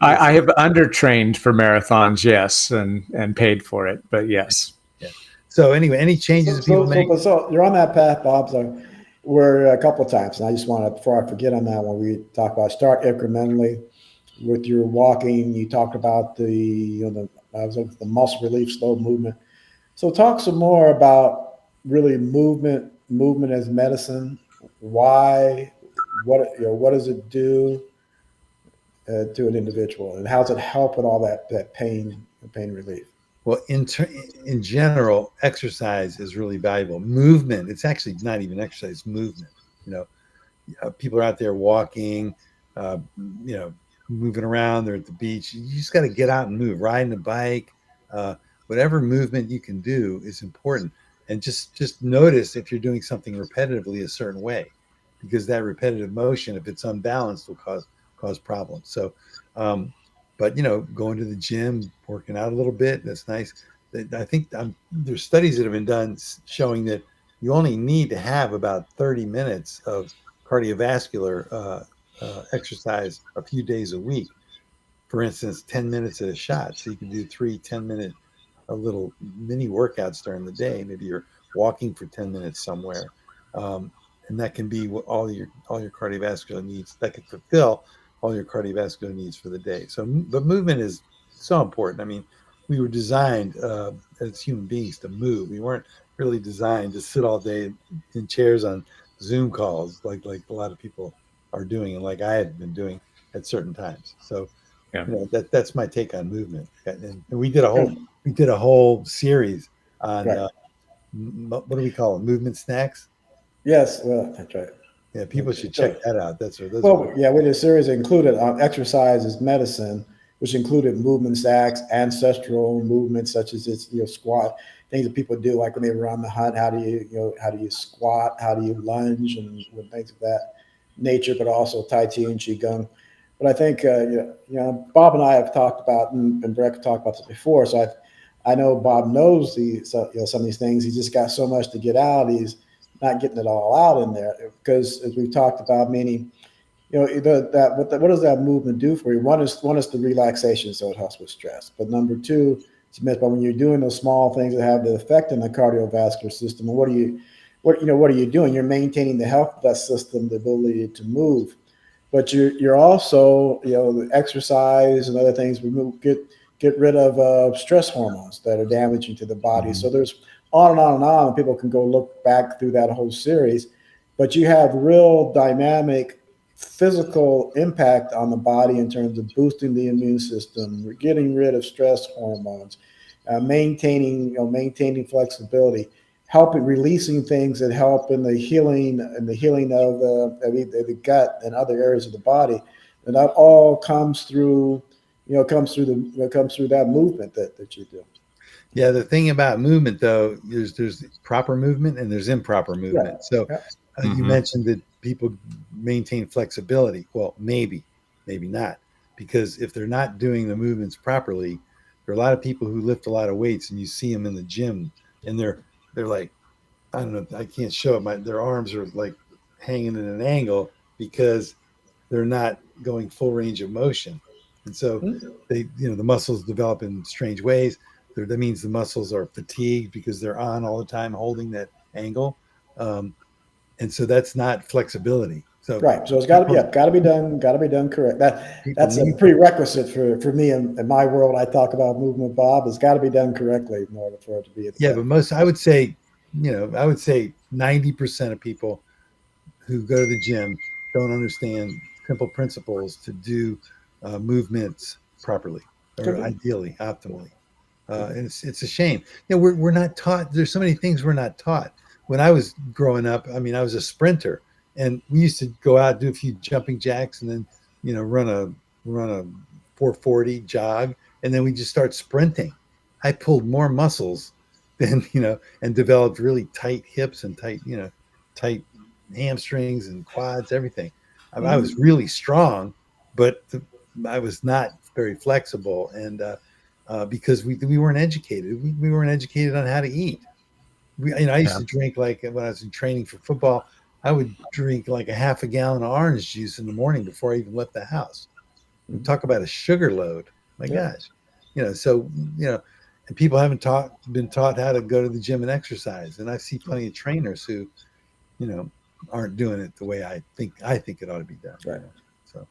I have undertrained for marathons, yes, and paid for it, but yes. Yeah. So anyway, any changes people make? So you're on that path, Bob. So we're a couple of times, and I just want to, before I forget on that one, we talk about start incrementally with your walking. You talked about the muscle relief, slow movement. So talk some more about really movement as medicine. Why? What does it do to an individual, and how does it help with all that pain relief? Well, in general, exercise is really valuable. Movement, it's actually not even exercise, it's movement. People are out there walking, moving around. They're at the beach. You just got to get out and move. Riding a bike, whatever movement you can do is important. And just notice if you're doing something repetitively a certain way, because that repetitive motion, if it's unbalanced, will cause problems. So, but going to the gym, working out a little bit, that's nice. I think there's studies that have been done showing that you only need to have about 30 minutes of cardiovascular exercise a few days a week. For instance, 10 minutes at a shot. So you can do 3 10-minute little mini workouts during the day. Maybe you're walking for 10 minutes somewhere. And that can be all your cardiovascular needs. That can fulfill all your cardiovascular needs for the day. So, but movement is so important. I mean, we were designed as human beings to move. We weren't really designed to sit all day in chairs on Zoom calls like a lot of people are doing, and like I had been doing at certain times. So, Yeah. that's my take on movement. And we Good. did a whole series on Right. what do we call it? Movement snacks. Yes, well, that's right. Yeah, people should So, check that out. Those well, are yeah, we did a series that included exercise as medicine, which included movement acts, ancestral movements such as squat, things that people do like when they were on the hunt. How do you squat? How do you lunge and things of that nature? But also Tai Chi and Qigong. But I think Bob and I have talked about and Brett talked about this before. So I know Bob knows some of these things. He's just got so much to get out. He's not getting it all out in there because, as we've talked about, meaning what does that movement do for you? One is the relaxation, so it helps with stress. But number two, it's myth. But when you're doing those small things that have the effect in the cardiovascular system, and what are you doing? You're maintaining the health of that system, the ability to move. But you're also the exercise and other things get rid of stress hormones that are damaging to the body. So there's on and on and on. People can go look back through that whole series, but you have real dynamic physical impact on the body in terms of boosting the immune system, getting rid of stress hormones, maintaining flexibility, helping releasing things that help in the healing of the gut and other areas of the body, and that all comes through comes through that movement that you do. Yeah, the thing about movement, though, there's proper movement and there's improper movement. Right. So Yeah. you mentioned that people maintain flexibility. Well, maybe not, because if they're not doing the movements properly, there are a lot of people who lift a lot of weights, and you see them in the gym, and they're like, I don't know, I can't show it. Their arms are like hanging in an angle because they're not going full range of motion, and so the muscles develop in strange ways. That means the muscles are fatigued because they're on all the time holding that angle, and so that's not flexibility. So Right. So it's got to be done correct. people That's a need prerequisite for me in my world. I talk about movement, Bob. It's got to be done correctly in order for it to be effective. but most, I would say 90% of people who go to the gym don't understand simple principles to do movements properly or ideally, optimally. And it's a shame. We're not taught. There's so many things we're not taught. When I was growing up, I mean, I was a sprinter, and we used to go out, do a few jumping jacks, and then run a 440 jog, and then we just start sprinting. I pulled more muscles than and developed really tight hips and tight hamstrings and quads, everything. I was really strong, but I was not very flexible, and because we weren't educated. We weren't educated on how to eat. I used to drink, like when I was in training for football, I would drink like a half a gallon of orange juice in the morning before I even left the house. Talk about a sugar load. My gosh. So, and people haven't been taught how to go to the gym and exercise. And I see plenty of trainers who, aren't doing it the way I think it ought to be done. Right. So,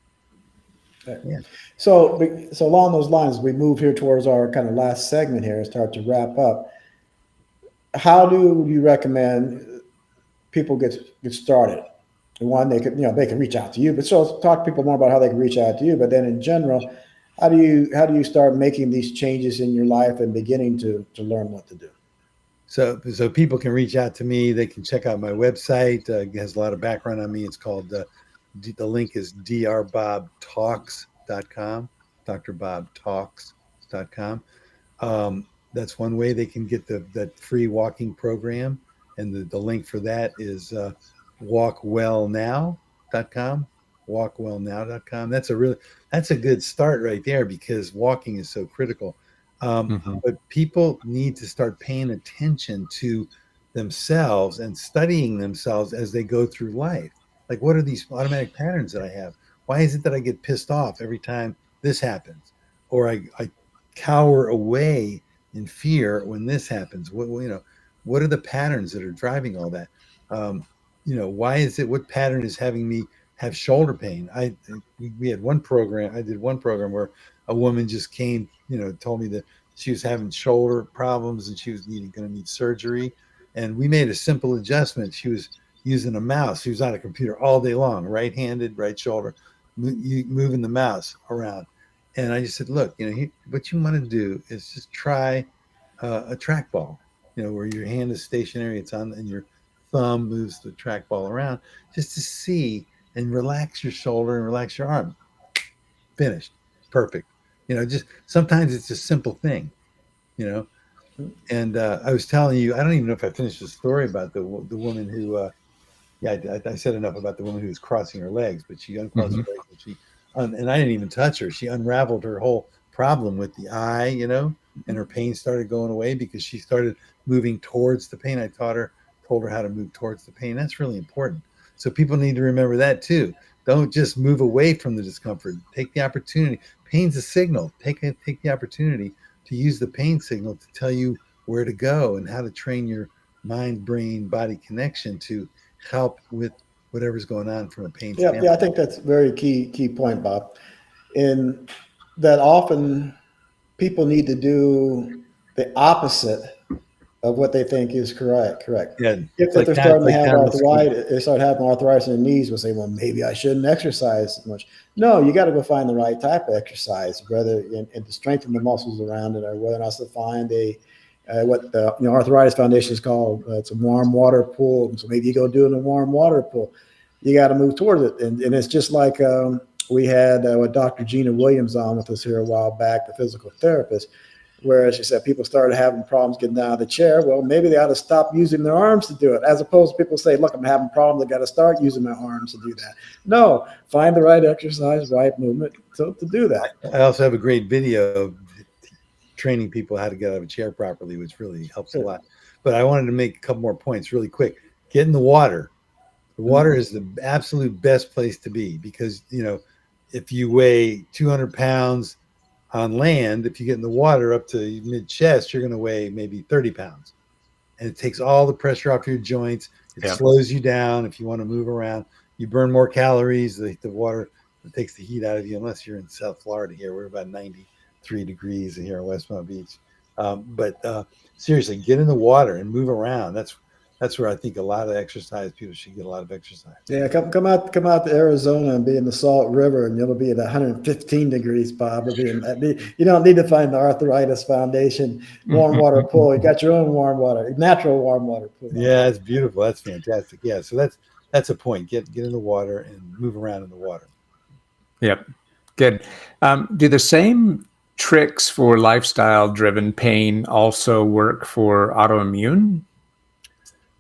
yeah. So along those lines, we move here towards our kind of last segment here and start to wrap up. How do you recommend people get started? One, they can reach out to you, but so talk to people more about how they can reach out to you. But then in general, how do you start making these changes in your life and beginning to learn what to do? So people can reach out to me. They can check out my website. It has a lot of background on me. It's called, the link is drbobtalks.com, drbobtalks.com. That's one way they can get that free walking program. And the link for that is walkwellnow.com, walkwellnow.com. That's a good start right there, because walking is so critical. But people need to start paying attention to themselves and studying themselves as they go through life. Like, what are these automatic patterns that I have? Why is it that I get pissed off every time this happens? Or I cower away in fear when this happens? What are the patterns that are driving all that? Why is it, what pattern is having me have shoulder pain? We had one program, I did one program where a woman just came, told me that She was having shoulder problems and she was going to need surgery. And we made a simple adjustment. She was using a mouse. She was on a computer all day long, right-handed, right shoulder, moving the mouse around. And I just said, look, what you want to do is just try a trackball, where your hand is stationary, it's on, and your thumb moves the trackball around, just to see and relax your shoulder and relax your arm. Finished. Perfect. Just sometimes it's a simple thing, And I was telling you, I don't even know if I finished the story about the woman who, I said enough about the woman who was crossing her legs, but she uncrossed her legs and and I didn't even touch her. She unraveled her whole problem with the eye, and her pain started going away because she started moving towards the pain. I told her how to move towards the pain. That's really important. So people need to remember that too. Don't just move away from the discomfort. Take the opportunity. Pain's a signal. Take the opportunity to use the pain signal to tell you where to go and how to train your mind, brain, body connection to help with whatever's going on from a pain standpoint. Yeah, I think that's a very key point, Bob. In that often people need to do the opposite of what they think is correct. Yeah, If they're starting to have arthritis, they start having arthritis in their knees, we'll say, well, maybe I shouldn't exercise as much. No, you got to go find the right type of exercise, whether and to strengthen the muscles around it, or whether or not to find what the Arthritis Foundation is called. It's a warm water pool. So maybe you go do it in a warm water pool. You got to move towards it, and it's just like we had with Dr. Gina Williams on with us here a while back, the physical therapist. Whereas she said people started having problems getting out of the chair. Well, maybe they ought to stop using their arms to do it, as opposed to people say, look, I'm having problems, I got to start using my arms to do that. No, find the right exercise, right movement to do that. I also have a great video of training people how to get out of a chair properly, which really helps a lot. But I wanted to make a couple more points really quick. Get in the water. The water is the absolute best place to be because, if you weigh 200 pounds on land, if you get in the water up to mid chest, you're going to weigh maybe 30 pounds. And it takes all the pressure off your joints. It slows you down. If you want to move around, you burn more calories. The water takes the heat out of you, unless you're in South Florida here. We're about 93 degrees here in West Palm Beach. But seriously, get in the water and move around. That's where I think a lot of exercise, people should get a lot of exercise. Yeah, come out to Arizona and be in the Salt River, and you'll be at 115 degrees, Bob. You don't need to find the Arthritis Foundation warm water pool. You got your own natural warm water pool. Yeah, that's beautiful. That's fantastic. Yeah, so that's a point. Get in the water and move around in the water. Yep, good. Do the same tricks for lifestyle-driven pain also work for autoimmune?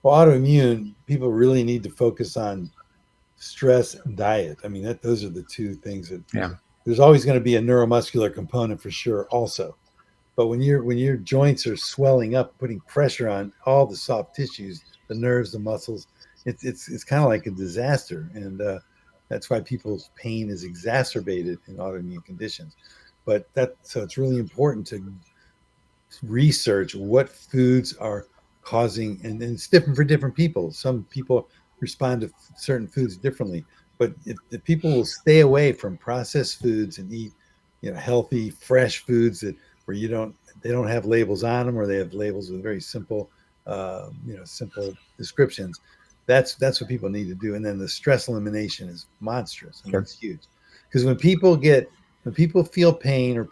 Well, autoimmune, people really need to focus on stress and diet. I mean, those are the two things that there's always going to be a neuromuscular component for sure also. But when your joints are swelling up, putting pressure on all the soft tissues, the nerves, the muscles, it's kind of like a disaster. And that's why people's pain is exacerbated in autoimmune conditions. So it's really important to research what foods are causing, and it's different for different people. Some people respond to certain foods differently, but if people will stay away from processed foods and eat, healthy, fresh foods where they don't have labels on them, or they have labels with very simple, simple descriptions. That's what people need to do. And then the stress elimination is monstrous. I mean, it's huge, because when people feel pain, or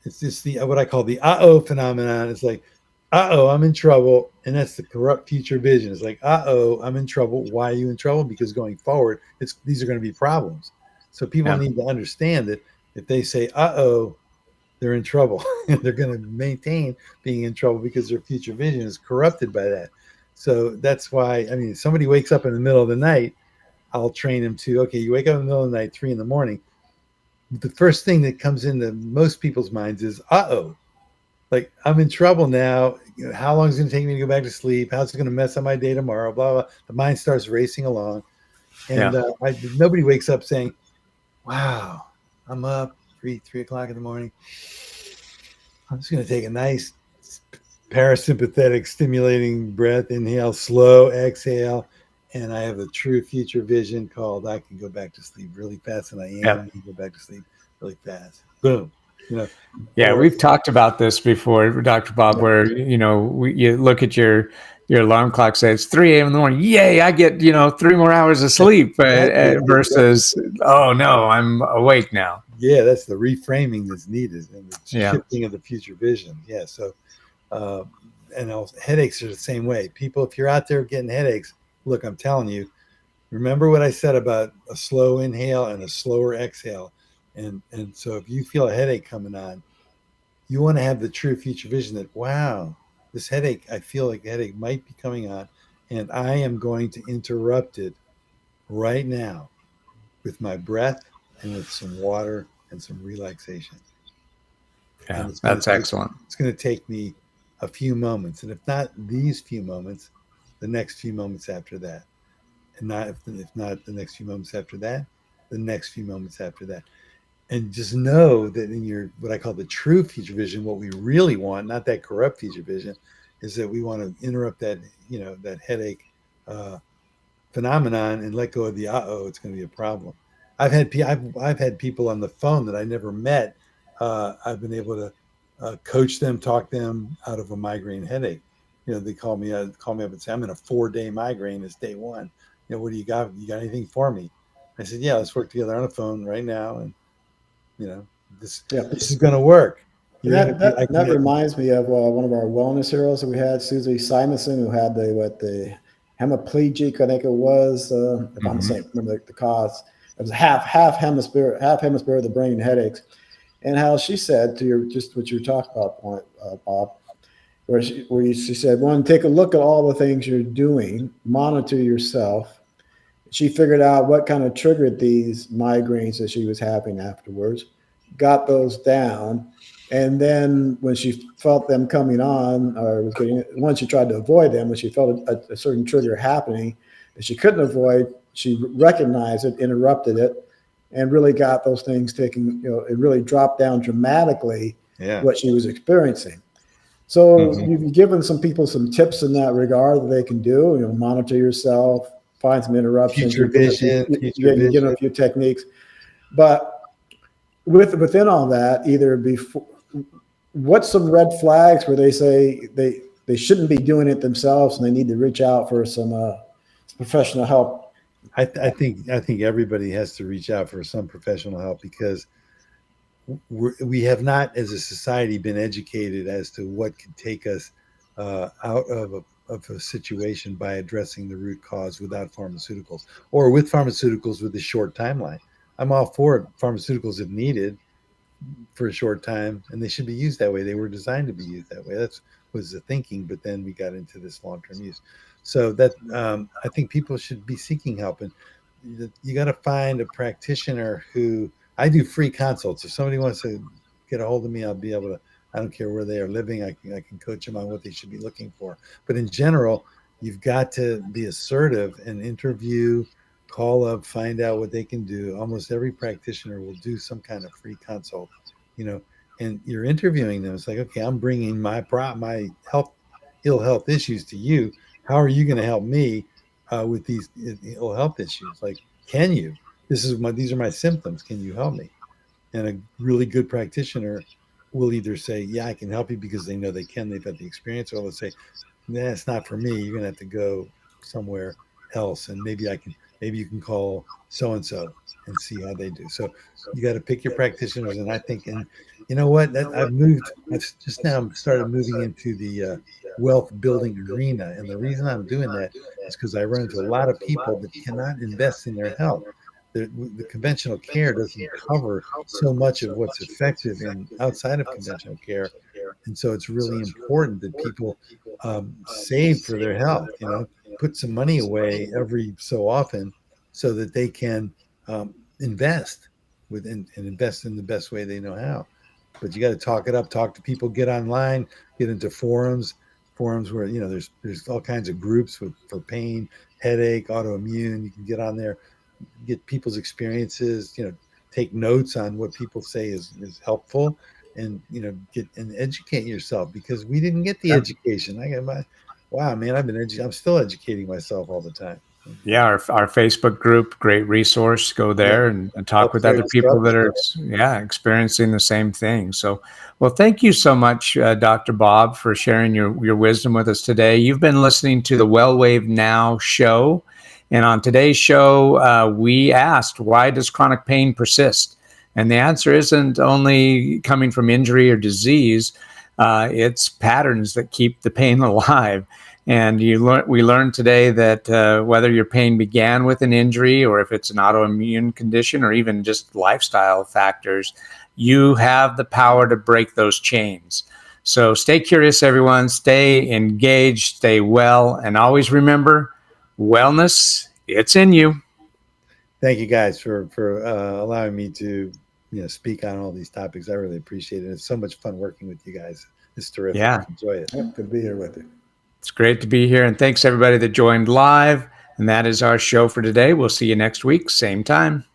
it's just what I call the phenomenon. It's like, I'm in trouble. And that's the corrupt future vision. It's like, I'm in trouble. Why are you in trouble? Because going forward, these are going to be problems. So people need to understand that if they say, they're in trouble, they're going to maintain being in trouble because their future vision is corrupted by that. So that's why, if somebody wakes up in the middle of the night, I'll train them to, okay, you wake up in the middle of the night, 3 a.m. The first thing that comes into most people's minds is, like, I'm in trouble now. How long is it going to take me to go back to sleep? How's it going to mess up my day tomorrow? Blah, blah. The mind starts racing along. And nobody wakes up saying, wow, I'm up 3 o'clock in the morning. I'm just going to take a nice parasympathetic stimulating breath, inhale, slow exhale. And I have a true future vision called, I can go back to sleep really fast. And I can go back to sleep really fast. Boom. You know, Yeah, or we've talked about this before, Dr. Bob, where, you look at your alarm clock, say it's 3 a.m. in the morning. Yay, I get, 3 more hours of sleep exactly. versus, oh no, I'm awake now. Yeah, that's the reframing that's needed and the Yeah. shifting of the future vision. Yeah. So, and also, headaches are the same way. People, if you're out there getting headaches, look, I'm telling you, remember what I said about a slow inhale and a slower exhale. And so if you feel a headache coming on, you want to have the true future vision that, wow, this headache, I feel like the headache might be coming on, and I am going to interrupt it right now with my breath and with some water and some relaxation. Yeah, And that's excellent. It's going to take me a few moments, and if not these few moments, the next few moments after that, and not if not the next few moments after that, the next few moments after that. And just know that in your, what I call the true future vision, what we really want, not that corrupt future vision, is that we want to interrupt that, that headache phenomenon and let go of the it's going to be a problem. I've had people on the phone that I never met. I've been able to coach them, talk them out of a migraine headache. They call me up and say, I'm in a 4-day migraine. It's day one. What do you got? You got anything for me? I said, yeah, let's work together on the phone right now. And this is going to work. That reminds me of one of our wellness heroes that we had, Susie Simonson, who had the hemiplegic, I think it was, if I'm saying, remember the cause. It was half hemisphere of the brain headaches, and how she said to your, just what you're talking about, point, Bob, where she said, one, take a look at all the things you're doing, monitor yourself. She figured out what kind of triggered these migraines that she was having afterwards, got those down. And then when she felt them coming on, or was getting, once she tried to avoid them, when she felt a certain trigger happening that she couldn't avoid, she recognized it, interrupted it, and really got those things taken, it really dropped down dramatically what she was experiencing. So you've given some people some tips in that regard that they can do, monitor yourself, find some interruptions, future vision, you give them a few techniques. But within all that, either before, what's some red flags where they say they shouldn't be doing it themselves and they need to reach out for some professional help? I think everybody has to reach out for some professional help, because we have not, as a society, been educated as to what can take us out of a situation by addressing the root cause without pharmaceuticals, or with pharmaceuticals with a short timeline. I'm all for it. Pharmaceuticals, if needed, for a short time, and they should be used that way. They were designed to be used that way. That's was the thinking, but then we got into this long-term use. So that I think people should be seeking help, and you got to find a practitioner who, I do free consults. If somebody wants to get a hold of me, I'll be able to. I don't care where they are living. I can coach them on what they should be looking for. But in general, you've got to be assertive and interview, call up, find out what they can do. Almost every practitioner will do some kind of free consult, and you're interviewing them. It's like, okay, I'm bringing my ill health issues to you. How are you going to help me with these ill health issues? Like, can you? These are my symptoms. Can you help me? And a really good practitioner will either say, yeah, I can help you, because they know they can, they've had the experience, or they'll say, nah, it's not for me. You're going to have to go somewhere else. And maybe you can call so-and-so and see how they do. So you got to pick your practitioners. And I think, and you know what, I've just now started moving into the wealth building arena. And the reason I'm doing that is because I run into a lot of people that cannot invest in their health. The conventional care doesn't cover so much of what's effective in outside of conventional care. And so it's really important that people save for their health, put some money away every so often so that they can invest and invest in the best way they know how. But you got to talk it up, talk to people, get online, get into forums where, there's all kinds of groups for pain, headache, autoimmune. You can get on there, get people's experiences, take notes on what people say is helpful, and get and educate yourself, because we didn't get the education. Wow, man, I'm still educating myself all the time. Yeah, our Facebook group, great resource. Go there and talk with other people that are experiencing the same thing. So, well, thank you so much, Dr. Bob, for sharing your wisdom with us today. You've been listening to the WellWaveNOW show. And on today's show, we asked, why does chronic pain persist? And the answer isn't only coming from injury or disease. It's patterns that keep the pain alive. And we learned today that whether your pain began with an injury or if it's an autoimmune condition or even just lifestyle factors, you have the power to break those chains. So stay curious, everyone. Stay engaged, stay well, and always remember, wellness, it's in you. Thank you guys for allowing me to speak on all these topics. I really appreciate it. It's so much fun working with you guys. It's terrific. Yeah. Enjoy it. Good to be here with you. It's great to be here. And thanks everybody that joined live. And that is our show for today. We'll see you next week, same time.